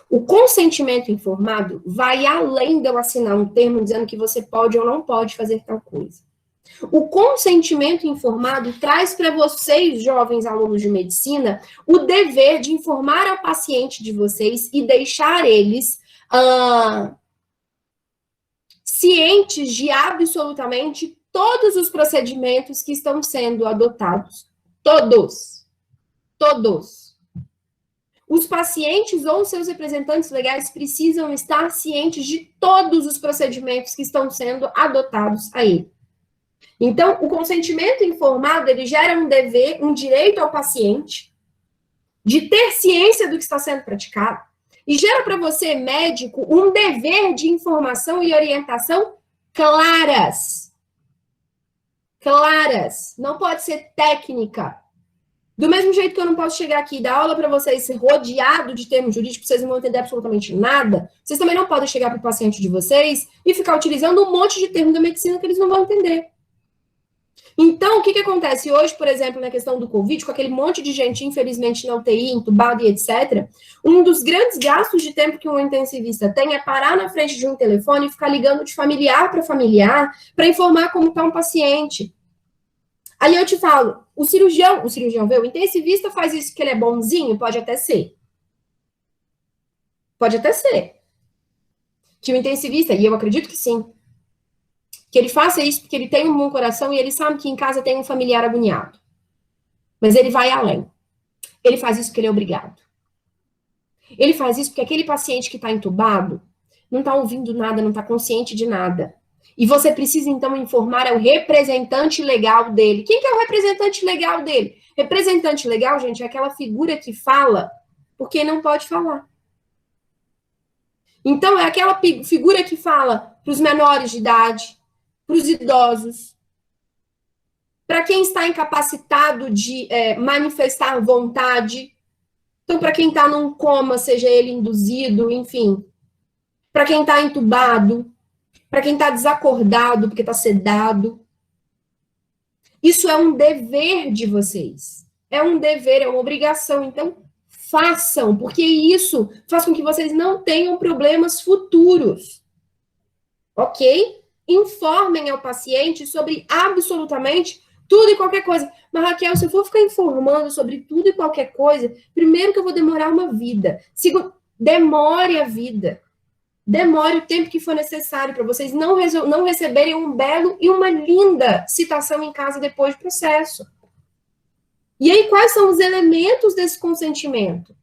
O consentimento informado vai além de eu assinar um termo dizendo que você pode ou não pode fazer tal coisa. O consentimento informado traz para vocês, jovens alunos de medicina, o dever de informar ao paciente de vocês e deixar eles cientes de absolutamente todos os procedimentos que estão sendo adotados. Todos. Todos. Os pacientes ou seus representantes legais precisam estar cientes de todos os procedimentos que estão sendo adotados a ele. Então, o consentimento informado, ele gera um dever, um direito ao paciente de ter ciência do que está sendo praticado e gera para você, médico, um dever de informação e orientação claras. Claras. Não pode ser técnica. Do mesmo jeito que eu não posso chegar aqui e dar aula para vocês rodeado de termos jurídicos, vocês não vão entender absolutamente nada, vocês também não podem chegar para o paciente de vocês e ficar utilizando um monte de termos da medicina que eles não vão entender. Então, o que acontece hoje, por exemplo, na questão do Covid, com aquele monte de gente, infelizmente, na UTI, entubada e etc., um dos grandes gastos de tempo que um intensivista tem é parar na frente de um telefone e ficar ligando de familiar para informar como está um paciente. Aí eu te falo, o cirurgião vê, o intensivista faz isso que ele é bonzinho? Pode até ser. Pode até ser. Que o intensivista, e eu acredito que sim, que ele faça isso porque ele tem um bom coração e ele sabe que em casa tem um familiar agoniado. Mas ele vai além. Ele faz isso porque ele é obrigado. Ele faz isso porque aquele paciente que está entubado não está ouvindo nada, não está consciente de nada. E você precisa, então, informar o representante legal dele. Quem que é o representante legal dele? Representante legal, gente, é aquela figura que fala porque não pode falar. Então, é aquela figura que fala para os menores de idade, para os idosos, para quem está incapacitado de manifestar vontade. Então, para quem está num coma, seja ele induzido, enfim. Para quem está entubado, para quem está desacordado, porque está sedado. Isso é um dever de vocês. É um dever, é uma obrigação. Então, façam, porque isso faz com que vocês não tenham problemas futuros. Ok? Informem ao paciente sobre absolutamente tudo e qualquer coisa. Mas, Raquel, se eu for ficar informando sobre tudo e qualquer coisa, primeiro que eu vou demorar uma vida. Segundo, demore a vida. Demore o tempo que for necessário para vocês não receberem um belo e uma linda citação em casa depois do processo. E aí, quais são os elementos desse consentimento?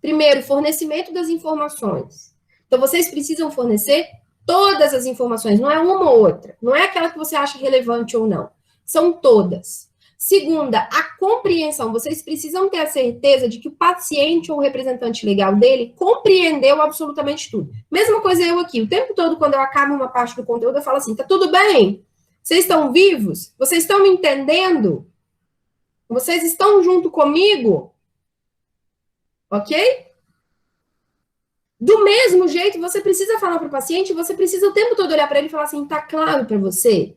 Primeiro, fornecimento das informações. Então, vocês precisam fornecer todas as informações, não é uma ou outra. Não é aquela que você acha relevante ou não. São todas. Segunda, a compreensão. Vocês precisam ter a certeza de que o paciente ou o representante legal dele compreendeu absolutamente tudo. Mesma coisa eu aqui. O tempo todo, quando eu acabo uma parte do conteúdo, eu falo assim, tá tudo bem? Vocês estão vivos? Vocês estão me entendendo? Vocês estão junto comigo? Ok? Do mesmo jeito, você precisa falar para o paciente, você precisa o tempo todo olhar para ele e falar assim, tá claro para você?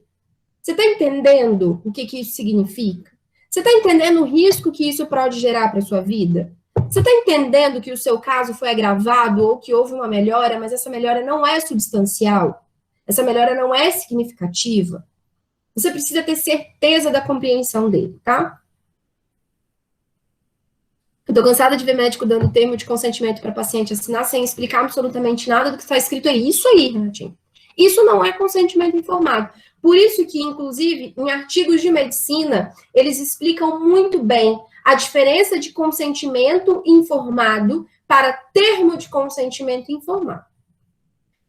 Você está entendendo o que isso significa? Você está entendendo o risco que isso pode gerar para a sua vida? Você está entendendo que o seu caso foi agravado ou que houve uma melhora, mas essa melhora não é substancial? Essa melhora não é significativa? Você precisa ter certeza da compreensão dele, tá? Eu tô cansada de ver médico dando termo de consentimento para paciente assinar sem explicar absolutamente nada do que está escrito aí. Isso aí, Renatinho. Isso não é consentimento informado. Por isso que, inclusive, em artigos de medicina, eles explicam muito bem a diferença de consentimento informado para termo de consentimento informado.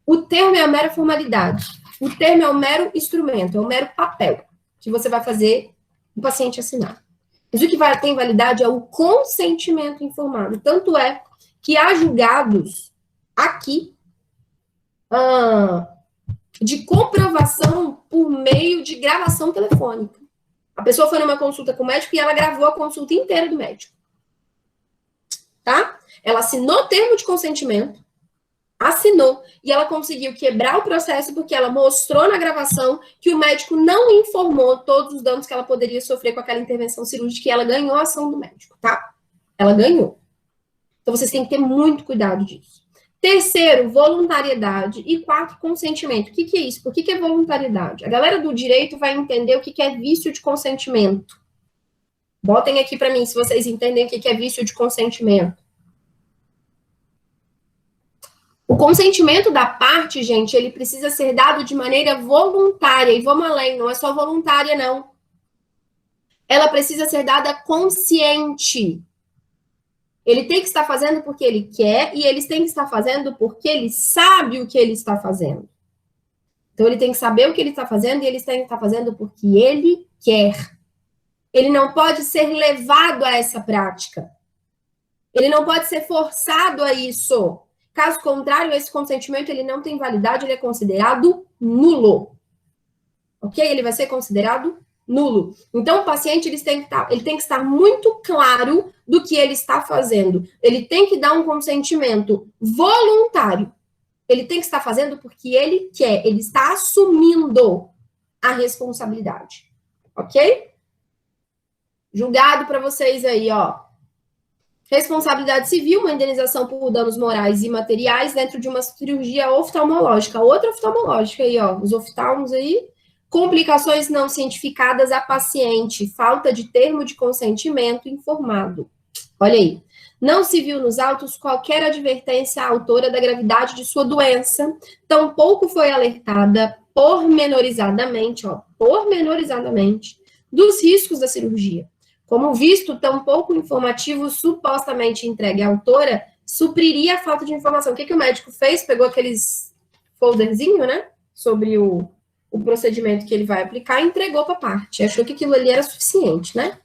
O termo é a mera formalidade. O termo é o mero instrumento, é o mero papel que você vai fazer o paciente assinar. Mas o que tem validade é o consentimento informado. Tanto é que há julgados aqui de comprovação por meio de gravação telefônica. A pessoa foi numa consulta com o médico e ela gravou a consulta inteira do médico. Tá? Ela assinou o termo de consentimento, assinou, e ela conseguiu quebrar o processo porque ela mostrou na gravação que o médico não informou todos os danos que ela poderia sofrer com aquela intervenção cirúrgica e ela ganhou a ação do médico, tá? Ela ganhou. Então, vocês têm que ter muito cuidado disso. Terceiro, voluntariedade. E quarto, consentimento. O que é isso? Por que é voluntariedade? A galera do direito vai entender o que é vício de consentimento. Botem aqui para mim se vocês entendem o que é vício de consentimento. O consentimento da parte, gente, ele precisa ser dado de maneira voluntária. E vamos além, não é só voluntária, não. Ela precisa ser dada consciente. Ele tem que estar fazendo porque ele quer e eles têm que estar fazendo porque ele sabe o que ele está fazendo. Então, ele tem que saber o que ele está fazendo e ele tem que estar fazendo porque ele quer. Ele não pode ser levado a essa prática. Ele não pode ser forçado a isso. Caso contrário, esse consentimento ele não tem validade, ele é considerado nulo. Ok? Ele vai ser considerado nulo. Então, o paciente ele tem que estar muito claro do que ele está fazendo. Ele tem que dar um consentimento voluntário. Ele tem que estar fazendo porque ele quer. Ele está assumindo a responsabilidade. Ok? Julgado para vocês aí, ó. Responsabilidade civil, uma indenização por danos morais e materiais dentro de uma cirurgia oftalmológica. Outra oftalmológica aí, ó. Os oftalmos aí. Complicações não cientificadas a paciente. Falta de termo de consentimento informado. Olha aí. Não se viu nos autos qualquer advertência à autora da gravidade de sua doença. Tampouco foi alertada pormenorizadamente, dos riscos da cirurgia. Como visto, tampouco informativo supostamente entregue à autora supriria a falta de informação. O que o médico fez? Pegou aqueles folderzinho, né? Sobre o procedimento que ele vai aplicar e entregou para a parte. Achou que aquilo ali era suficiente, né?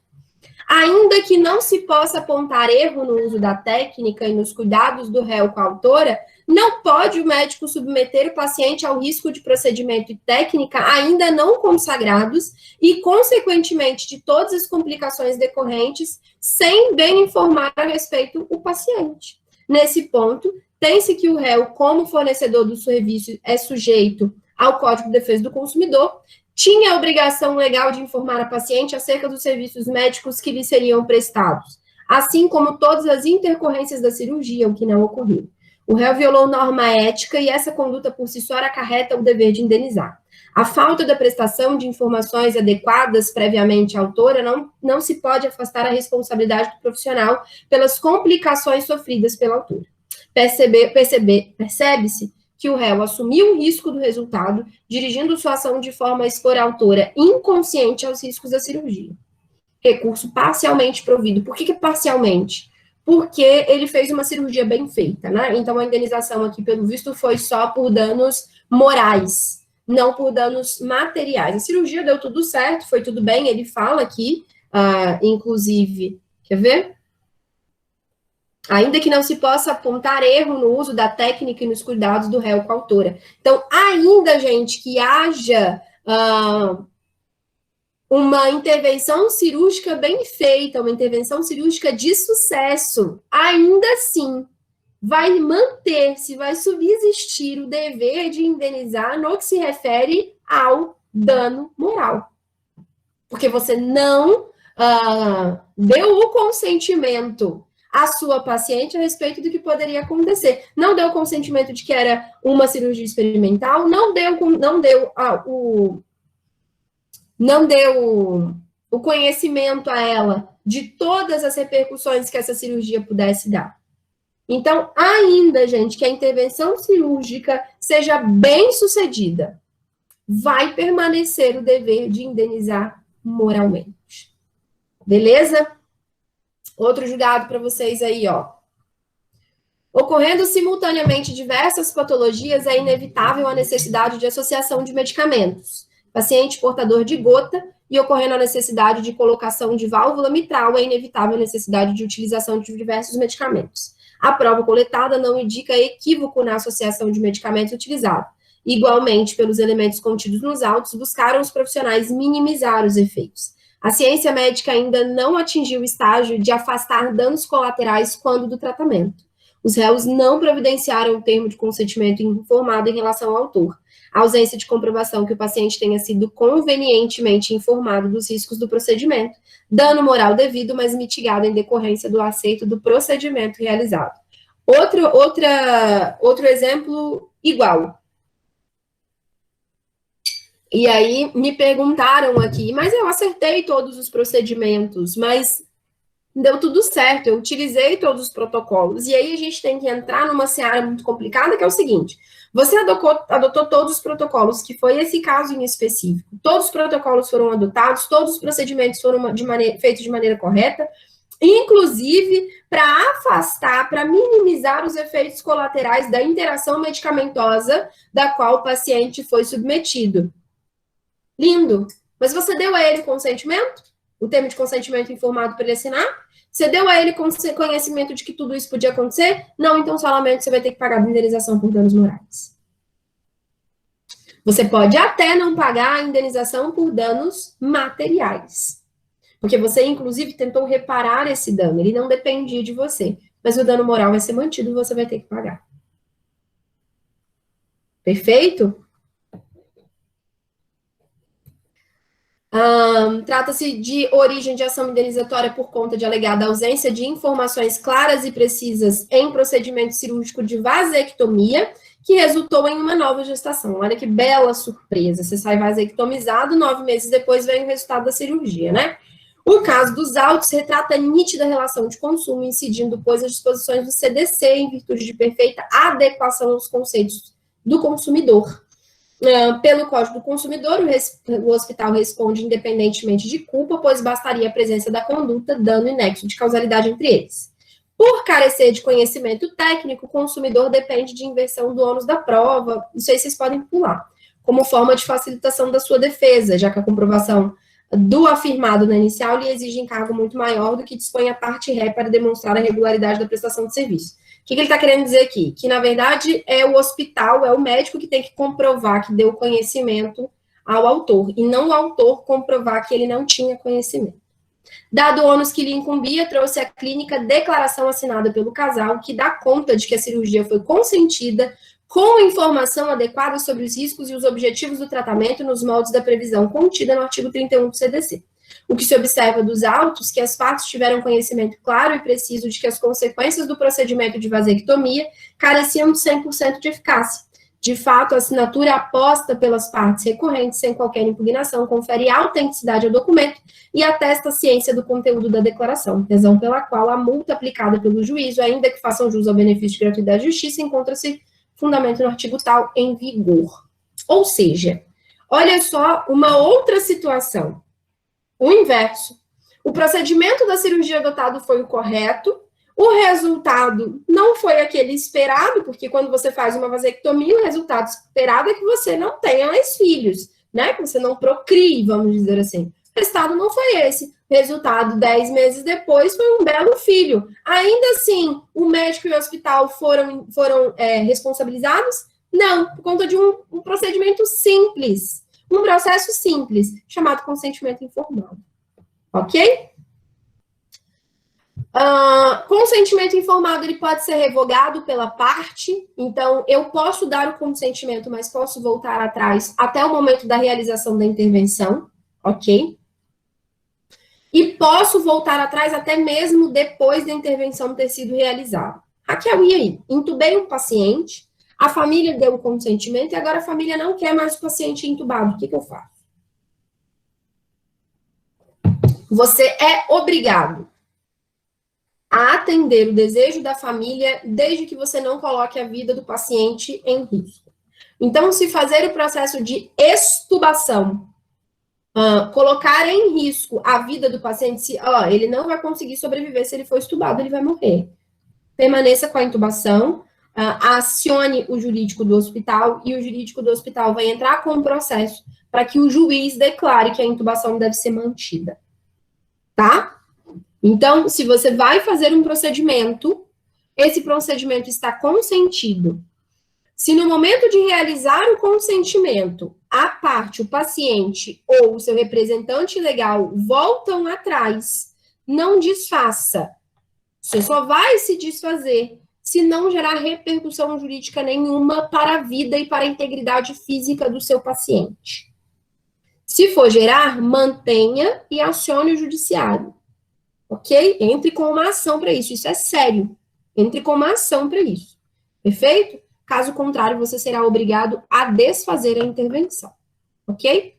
Ainda que não se possa apontar erro no uso da técnica e nos cuidados do réu com a autora, não pode o médico submeter o paciente ao risco de procedimento e técnica ainda não consagrados e, consequentemente, de todas as complicações decorrentes, sem bem informar a respeito o paciente. Nesse ponto, tem-se que o réu, como fornecedor do serviço, é sujeito ao Código de Defesa do Consumidor, tinha a obrigação legal de informar a paciente acerca dos serviços médicos que lhe seriam prestados, assim como todas as intercorrências da cirurgia, o que não ocorreu. O réu violou norma ética e essa conduta por si só acarreta o dever de indenizar. A falta da prestação de informações adequadas previamente à autora não se pode afastar a responsabilidade do profissional pelas complicações sofridas pela autora. Percebe-se que o réu assumiu o risco do resultado, dirigindo sua ação de forma a expor a autora inconsciente aos riscos da cirurgia. Recurso parcialmente provido. Por que parcialmente? Porque ele fez uma cirurgia bem feita, né? Então, a indenização aqui, pelo visto, foi só por danos morais, não por danos materiais. A cirurgia deu tudo certo, foi tudo bem, ele fala aqui, inclusive, quer ver? Ainda que não se possa apontar erro no uso da técnica e nos cuidados do réu com a autora. Então, ainda, gente, que haja uma intervenção cirúrgica bem feita, uma intervenção cirúrgica de sucesso, ainda assim, vai manter-se, vai subsistir o dever de indenizar no que se refere ao dano moral. Porque você não deu o consentimento a sua paciente a respeito do que poderia acontecer. Não deu consentimento de que era uma cirurgia experimental, não deu o conhecimento a ela de todas as repercussões que essa cirurgia pudesse dar. Então, ainda, gente, que a intervenção cirúrgica seja bem sucedida, vai permanecer o dever de indenizar moralmente. Beleza? Outro julgado para vocês aí, ó. Ocorrendo simultaneamente diversas patologias, é inevitável a necessidade de associação de medicamentos. Paciente portador de gota e ocorrendo a necessidade de colocação de válvula mitral, é inevitável a necessidade de utilização de diversos medicamentos. A prova coletada não indica equívoco na associação de medicamentos utilizados. Igualmente, pelos elementos contidos nos autos, buscaram os profissionais minimizar os efeitos. A ciência médica ainda não atingiu o estágio de afastar danos colaterais quando do tratamento. Os réus não providenciaram o termo de consentimento informado em relação ao autor. A ausência de comprovação que o paciente tenha sido convenientemente informado dos riscos do procedimento. Dano moral devido, mas mitigado em decorrência do aceito do procedimento realizado. Outro exemplo igual. E aí, me perguntaram aqui, mas eu acertei todos os procedimentos, mas deu tudo certo, eu utilizei todos os protocolos. E aí, a gente tem que entrar numa seara muito complicada, que é o seguinte, você adotou todos os protocolos, que foi esse caso em específico. Todos os protocolos foram adotados, todos os procedimentos foram feitos de maneira correta, inclusive para afastar, para minimizar os efeitos colaterais da interação medicamentosa da qual o paciente foi submetido. Lindo. Mas você deu a ele consentimento? O termo de consentimento informado para ele assinar? Você deu a ele conhecimento de que tudo isso podia acontecer? Não, então somente você vai ter que pagar a indenização por danos morais. Você pode até não pagar a indenização por danos materiais. Porque você, inclusive, tentou reparar esse dano. Ele não dependia de você. Mas o dano moral vai ser mantido e você vai ter que pagar. Perfeito? Trata-se de origem de ação indenizatória por conta de alegada ausência de informações claras e precisas em procedimento cirúrgico de vasectomia, que resultou em uma nova gestação. Olha que bela surpresa. Você sai vasectomizado, 9 meses depois vem o resultado da cirurgia, né? O caso dos autos retrata a nítida relação de consumo, incidindo, pois, as disposições do CDC em virtude de perfeita adequação aos conceitos do consumidor. Pelo Código do Consumidor, o hospital responde independentemente de culpa, pois bastaria a presença da conduta, dano e nexo de causalidade entre eles. Por carecer de conhecimento técnico, o consumidor depende de inversão do ônus da prova, isso aí vocês podem pular, como forma de facilitação da sua defesa, já que a comprovação do afirmado na inicial lhe exige encargo muito maior do que dispõe a parte ré para demonstrar a regularidade da prestação de serviço. O que ele está querendo dizer aqui? Que, na verdade, é o hospital, é o médico que tem que comprovar que deu conhecimento ao autor, e não o autor comprovar que ele não tinha conhecimento. Dado o ônus que lhe incumbia, trouxe à clínica declaração assinada pelo casal, que dá conta de que a cirurgia foi consentida com informação adequada sobre os riscos e os objetivos do tratamento nos moldes da previsão contida no artigo 31 do CDC. O que se observa dos autos, que as partes tiveram conhecimento claro e preciso de que as consequências do procedimento de vasectomia careciam de 100% de eficácia. De fato, a assinatura aposta pelas partes recorrentes sem qualquer impugnação confere autenticidade ao documento e atesta a ciência do conteúdo da declaração, razão pela qual a multa aplicada pelo juízo, ainda que façam jus ao benefício de gratuidade da justiça, encontra-se fundamento no artigo tal em vigor. Ou seja, olha só uma outra situação. O inverso. O procedimento da cirurgia adotado foi o correto, o resultado não foi aquele esperado, porque quando você faz uma vasectomia, o resultado esperado é que você não tenha mais filhos, né? Que você não procrie, vamos dizer assim. O resultado não foi esse. O resultado, 10 meses depois, foi um belo filho. Ainda assim, o médico e o hospital foram responsabilizados? Não, por conta de um procedimento simples. Um processo simples, chamado consentimento informado. Ok? Consentimento informado, ele pode ser revogado pela parte, então eu posso dar o consentimento, mas posso voltar atrás até o momento da realização da intervenção, ok? E posso voltar atrás até mesmo depois da intervenção ter sido realizada. Raquel, e aí? Intubei um paciente, a família deu o consentimento e agora a família não quer mais o paciente intubado. O que eu faço? Você é obrigado a atender o desejo da família desde que você não coloque a vida do paciente em risco. Então, se fazer o processo de extubação colocar em risco a vida do paciente, ele não vai conseguir sobreviver se ele for extubado, ele vai morrer. Permaneça com a intubação, acione o jurídico do hospital e o jurídico do hospital vai entrar com o processo para que o juiz declare que a intubação deve ser mantida. Tá? Então, se você vai fazer um procedimento, esse procedimento está consentido. Se no momento de realizar o consentimento, a parte, o paciente ou o seu representante legal voltam atrás, não desfaça. Você só vai se desfazer se não gerar repercussão jurídica nenhuma para a vida e para a integridade física do seu paciente. Se for gerar, mantenha e acione o judiciário. Ok? Entre com uma ação para isso. Isso é sério. Entre com uma ação para isso. Perfeito? Caso contrário, você será obrigado a desfazer a intervenção. Ok?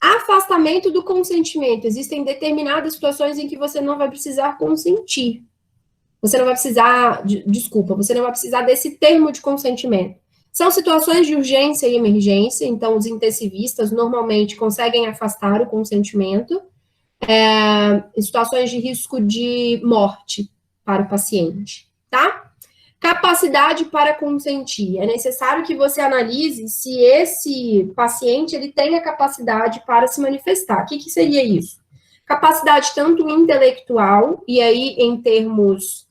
Afastamento do consentimento. Existem determinadas situações em que você não vai precisar consentir. Você não vai precisar, você não vai precisar desse termo de consentimento. São situações de urgência e emergência, então os intensivistas normalmente conseguem afastar o consentimento. situações de risco de morte para o paciente, tá? Capacidade para consentir. É necessário que você analise se esse paciente ele tem a capacidade para se manifestar. O que seria isso? Capacidade tanto intelectual, e aí em termos,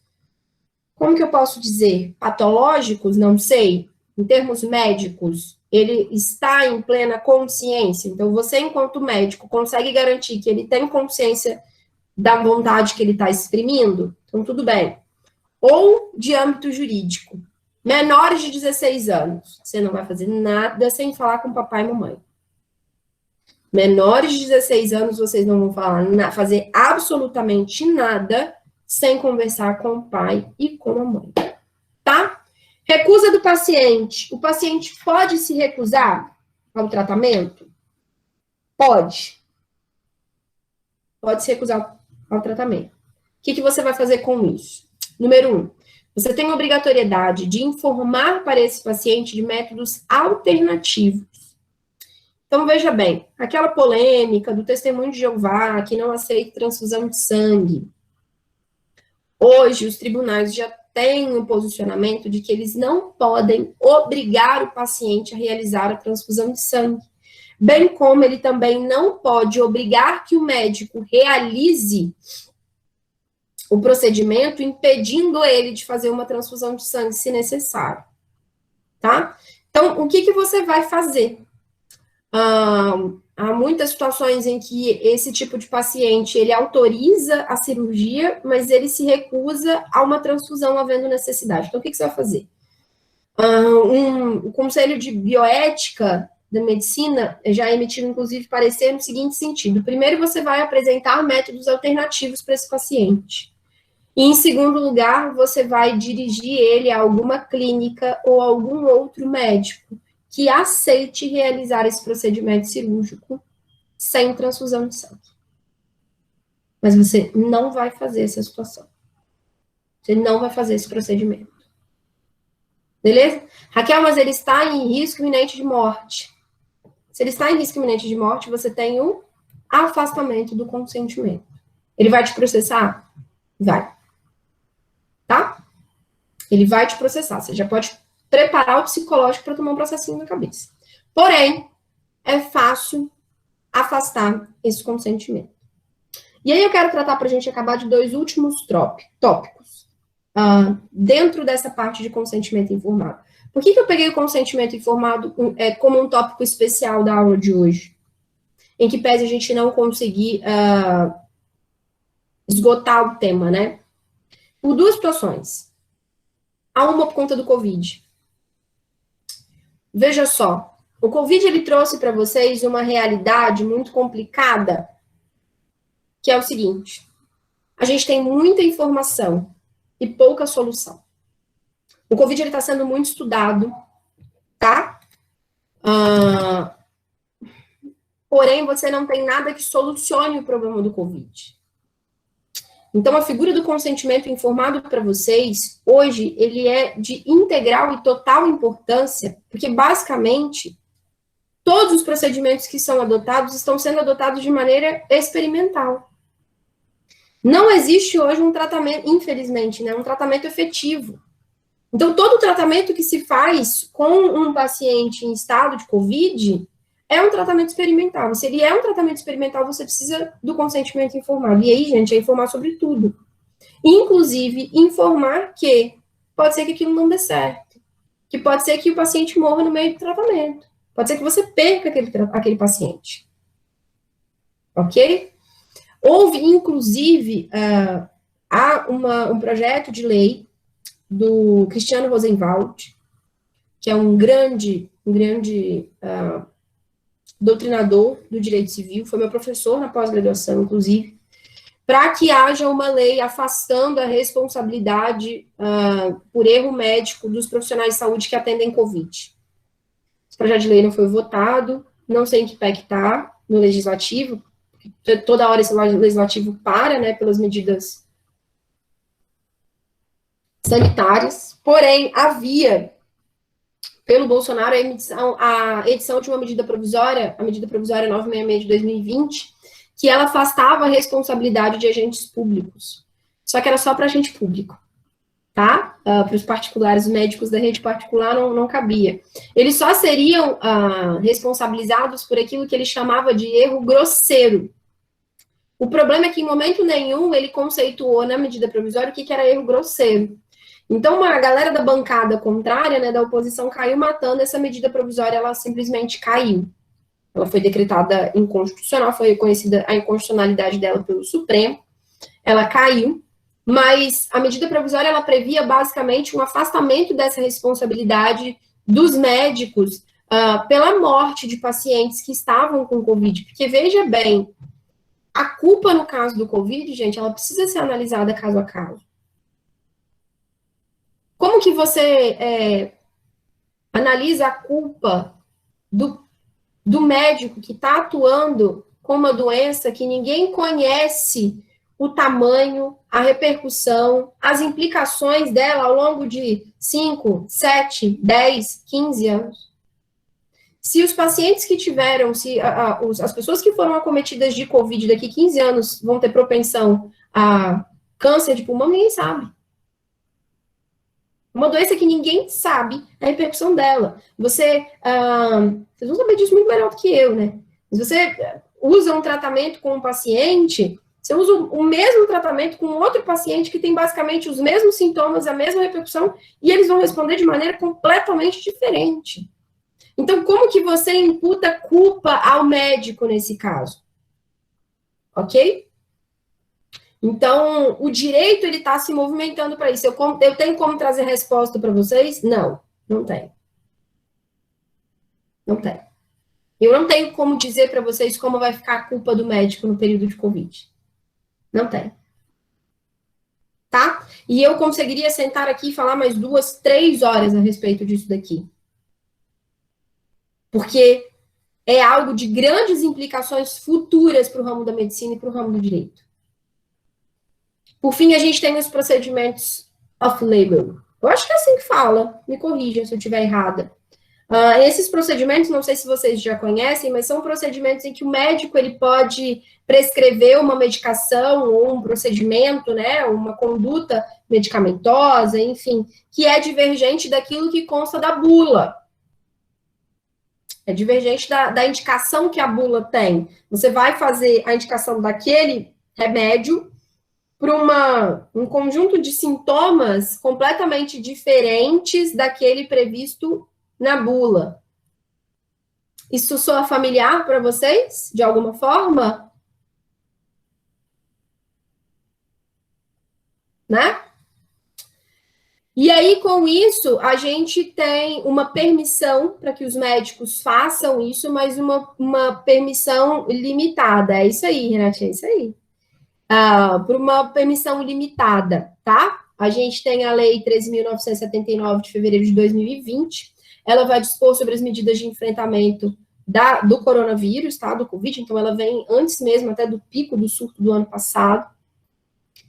como que eu posso dizer? Patológicos, não sei. Em termos médicos, ele está em plena consciência. Então, você, enquanto médico, consegue garantir que ele tem consciência da vontade que ele está exprimindo? Então, tudo bem. Ou de âmbito jurídico. Menores de 16 anos. Você não vai fazer nada sem falar com papai e mamãe. Menores de 16 anos, vocês não vão fazer absolutamente nada sem conversar com o pai e com a mãe. Tá? Recusa do paciente. O paciente pode se recusar ao tratamento? Pode. Pode se recusar ao tratamento. O que você vai fazer com isso? Número 1, você tem a obrigatoriedade de informar para esse paciente de métodos alternativos. Então, veja bem, aquela polêmica do testemunho de Jeová, que não aceita transfusão de sangue. Hoje, os tribunais já têm um posicionamento de que eles não podem obrigar o paciente a realizar a transfusão de sangue. Bem como ele também não pode obrigar que o médico realize o procedimento, impedindo ele de fazer uma transfusão de sangue, se necessário. Tá? Então, o que você vai fazer? Há muitas situações em que esse tipo de paciente, ele autoriza a cirurgia, mas ele se recusa a uma transfusão havendo necessidade. Então, o que você vai fazer? O Conselho de Bioética da Medicina já emitiu, inclusive, parecer no seguinte sentido. Primeiro, você vai apresentar métodos alternativos para esse paciente. E, em segundo lugar, você vai dirigir ele a alguma clínica ou algum outro médico que aceite realizar esse procedimento cirúrgico sem transfusão de sangue. Mas você não vai fazer essa situação. Você não vai fazer esse procedimento. Beleza? Raquel, mas ele está em risco iminente de morte. Se ele está em risco iminente de morte, você tem o afastamento do consentimento. Ele vai te processar? Vai. Tá? Ele vai te processar. Você já pode preparar o psicológico para tomar um processinho na cabeça. Porém, é fácil afastar esse consentimento. E aí eu quero tratar para a gente acabar de dois últimos tópicos dentro dessa parte de consentimento informado. Por que eu peguei o consentimento informado como um tópico especial da aula de hoje? Em que pese a gente não conseguir esgotar o tema, né? Por duas situações. Há uma por conta do Covid. Veja só, o Covid ele trouxe para vocês uma realidade muito complicada, que é o seguinte: a gente tem muita informação e pouca solução. O Covid ele está sendo muito estudado, tá? Porém, você não tem nada que solucione o problema do Covid. Então, a figura do consentimento informado para vocês, hoje, ele é de integral e total importância, porque, basicamente, todos os procedimentos que são adotados estão sendo adotados de maneira experimental. Não existe hoje um tratamento, infelizmente, né, um tratamento efetivo. Então, todo tratamento que se faz com um paciente em estado de Covid é um tratamento experimental. Se ele é um tratamento experimental, você precisa do consentimento informado. E aí, gente, é informar sobre tudo. Inclusive, informar que pode ser que aquilo não dê certo. Que pode ser que o paciente morra no meio do tratamento. Pode ser que você perca aquele paciente. Ok? Houve, inclusive, há um projeto de lei do Cristiano Rosenwald, que é um grande doutrinador do direito civil, foi meu professor na pós-graduação, inclusive, para que haja uma lei afastando a responsabilidade por erro médico dos profissionais de saúde que atendem Covid. Esse projeto de lei não foi votado, não sei em que pé que está no legislativo, toda hora esse legislativo para, né, pelas medidas sanitárias, porém, havia pelo Bolsonaro a edição de uma medida provisória, a medida provisória 966 de 2020, que ela afastava a responsabilidade de agentes públicos. Só que era só para agente público, tá? Para os particulares, os médicos da rede particular não cabia. Eles só seriam responsabilizados por aquilo que ele chamava de erro grosseiro. O problema é que, em momento nenhum, ele conceituou na medida provisória o que era erro grosseiro. Então, uma galera da bancada contrária, né, da oposição, caiu matando essa medida provisória, ela simplesmente caiu. Ela foi decretada inconstitucional, foi reconhecida a inconstitucionalidade dela pelo Supremo, ela caiu, mas a medida provisória, ela previa, basicamente, um afastamento dessa responsabilidade dos médicos pela morte de pacientes que estavam com Covid. Porque, veja bem, a culpa no caso do Covid, gente, ela precisa ser analisada caso a caso. Como que você analisa a culpa do médico que está atuando com uma doença que ninguém conhece o tamanho, a repercussão, as implicações dela ao longo de 5, 7, 10, 15 anos? Se os pacientes que tiveram, as pessoas que foram acometidas de Covid daqui 15 anos vão ter propensão a câncer de pulmão, ninguém sabe. Uma doença que ninguém sabe a repercussão dela. Vocês vão saber disso muito melhor do que eu, né? Se você usa um tratamento com um paciente, você usa o mesmo tratamento com outro paciente que tem basicamente os mesmos sintomas, a mesma repercussão, e eles vão responder de maneira completamente diferente. Então, como que você imputa culpa ao médico nesse caso? Ok? Então, o direito, ele está se movimentando para isso. Eu tenho como trazer resposta para vocês? Não, não tenho. Não tenho. Eu não tenho como dizer para vocês como vai ficar a culpa do médico no período de Covid. Não tenho. Tá? E eu conseguiria sentar aqui e falar mais 2, 3 horas a respeito disso daqui. Porque é algo de grandes implicações futuras para o ramo da medicina e para o ramo do direito. Por fim, a gente tem os procedimentos off-label. Eu acho que é assim que fala, me corrija se eu estiver errada. Esses procedimentos, não sei se vocês já conhecem, mas são procedimentos em que o médico ele pode prescrever uma medicação ou um procedimento, né, uma conduta medicamentosa, enfim, que é divergente daquilo que consta da bula. É divergente da indicação que a bula tem. Você vai fazer a indicação daquele remédio para um conjunto de sintomas completamente diferentes daquele previsto na bula. Isso soa familiar para vocês, de alguma forma? Né? E aí, com isso, a gente tem uma permissão para que os médicos façam isso, mas uma permissão limitada. É isso aí, Renate, é isso aí. Por uma permissão limitada, tá? A gente tem a Lei 13.979, de fevereiro de 2020. Ela vai dispor sobre as medidas de enfrentamento do coronavírus, tá? Do Covid. Então, ela vem antes mesmo até do pico do surto do ano passado.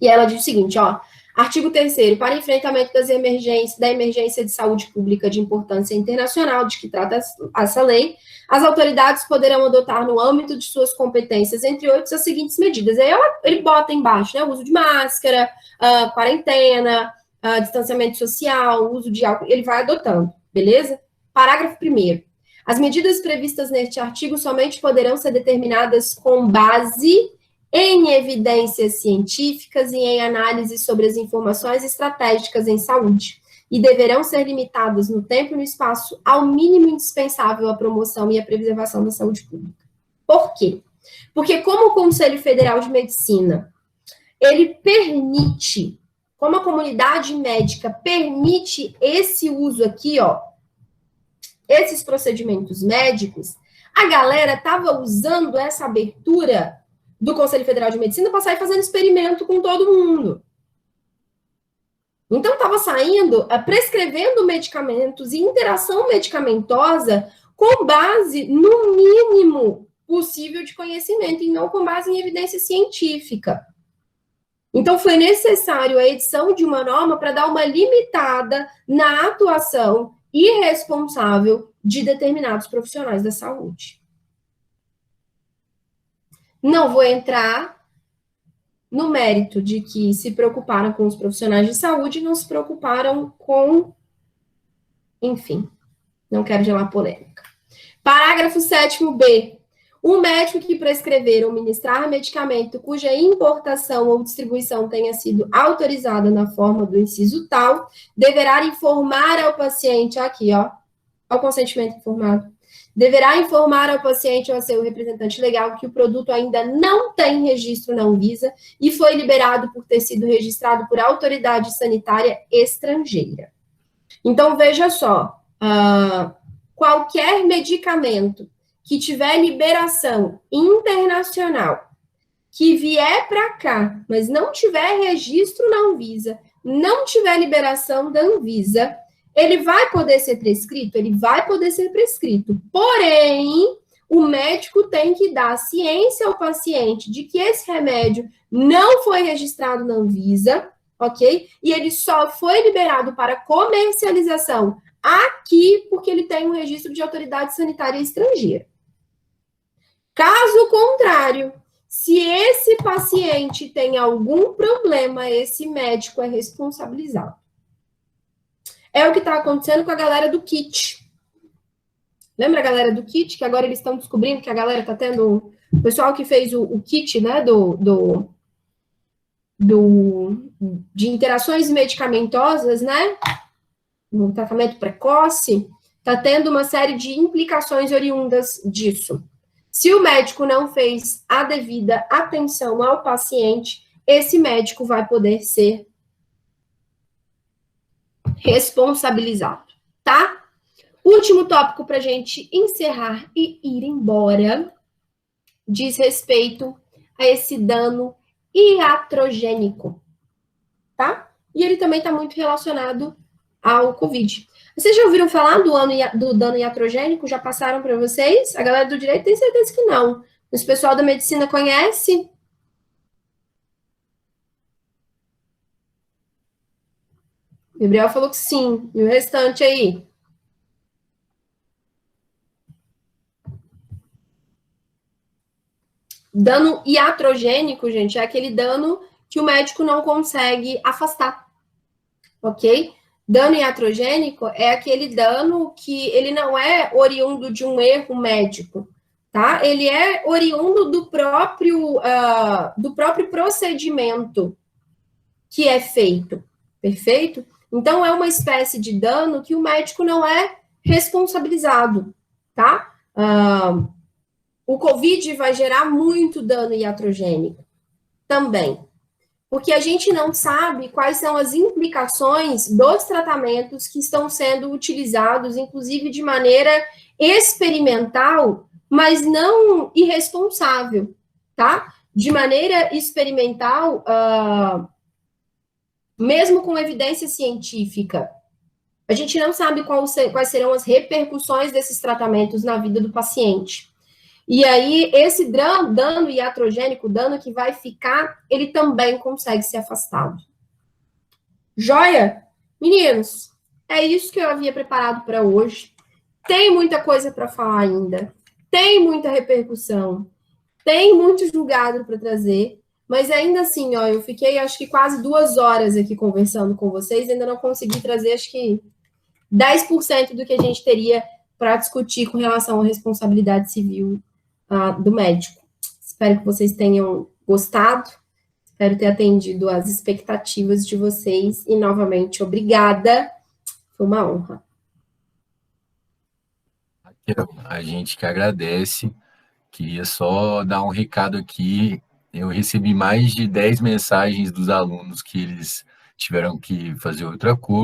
E ela diz o seguinte, ó. Artigo 3º, para enfrentamento da emergência de saúde pública de importância internacional, de que trata essa lei, as autoridades poderão adotar no âmbito de suas competências, entre outros, as seguintes medidas. Aí ele bota embaixo, né, o uso de máscara, quarentena, distanciamento social, uso de álcool, ele vai adotando, beleza? Parágrafo 1º. As medidas previstas neste artigo somente poderão ser determinadas com base em evidências científicas e em análise sobre as informações estratégicas em saúde, e deverão ser limitadas no tempo e no espaço ao mínimo indispensável à promoção e à preservação da saúde pública. Por quê? Porque como o Conselho Federal de Medicina, ele permite, como a comunidade médica permite esse uso aqui, ó, esses procedimentos médicos, a galera estava usando essa abertura do Conselho Federal de Medicina para sair fazendo experimento com todo mundo. Então, estava saindo, prescrevendo medicamentos e interação medicamentosa com base no mínimo possível de conhecimento e não com base em evidência científica. Então, foi necessário a edição de uma norma para dar uma limitada na atuação irresponsável de determinados profissionais da saúde. Não vou entrar no mérito de que se preocuparam com os profissionais de saúde e não se preocuparam com... Enfim, não quero gerar polêmica. Parágrafo 7º-B. O médico que prescrever ou ministrar medicamento cuja importação ou distribuição tenha sido autorizada na forma do inciso tal, deverá informar ao paciente, aqui, ó, ao consentimento informado, deverá informar ao paciente ou a seu representante legal que o produto ainda não tem registro na Anvisa e foi liberado por ter sido registrado por autoridade sanitária estrangeira. Então, veja só, qualquer medicamento que tiver liberação internacional, que vier para cá, mas não tiver registro na Anvisa, não tiver liberação da Anvisa, ele vai poder ser prescrito? Ele vai poder ser prescrito. Porém, o médico tem que dar ciência ao paciente de que esse remédio não foi registrado na Anvisa, ok? E ele só foi liberado para comercialização aqui porque ele tem um registro de autoridade sanitária estrangeira. Caso contrário, se esse paciente tem algum problema, esse médico é responsabilizado. É o que está acontecendo com a galera do kit. Lembra a galera do kit? Que agora eles estão descobrindo que a galera está tendo... O pessoal que fez o kit, né, de interações medicamentosas, né, no tratamento precoce, está tendo uma série de implicações oriundas disso. Se o médico não fez a devida atenção ao paciente, esse médico vai poder ser responsabilizado, tá? Último tópico para a gente encerrar e ir embora diz respeito a esse dano iatrogênico, tá? E ele também está muito relacionado ao Covid. Vocês já ouviram falar do dano iatrogênico? Já passaram para vocês? A galera do direito tem certeza que não. Mas o pessoal da medicina conhece? Gabriel falou que sim. E o restante aí? Dano iatrogênico, gente, é aquele dano que o médico não consegue afastar, ok? Dano iatrogênico é aquele dano que ele não é oriundo de um erro médico, tá? Ele é oriundo do próprio procedimento que é feito, perfeito? Então, é uma espécie de dano que o médico não é responsabilizado, tá? O Covid vai gerar muito dano iatrogênico também, porque a gente não sabe quais são as implicações dos tratamentos que estão sendo utilizados, inclusive de maneira experimental, mas não irresponsável, tá? De maneira experimental, mesmo com evidência científica, a gente não sabe quais serão as repercussões desses tratamentos na vida do paciente. E aí, esse dano iatrogênico, o dano que vai ficar, ele também consegue ser afastado. Joia? Meninos, é isso que eu havia preparado para hoje. Tem muita coisa para falar ainda. Tem muita repercussão. Tem muito julgado para trazer. Mas ainda assim, ó, eu fiquei, acho que quase 2 horas aqui conversando com vocês. Ainda não consegui trazer, acho que 10% do que a gente teria para discutir com relação à responsabilidade civil do médico. Espero que vocês tenham gostado, espero ter atendido às expectativas de vocês e, novamente, obrigada, foi uma honra. A gente que agradece, queria só dar um recado aqui, eu recebi mais de 10 mensagens dos alunos que eles tiveram que fazer outra coisa,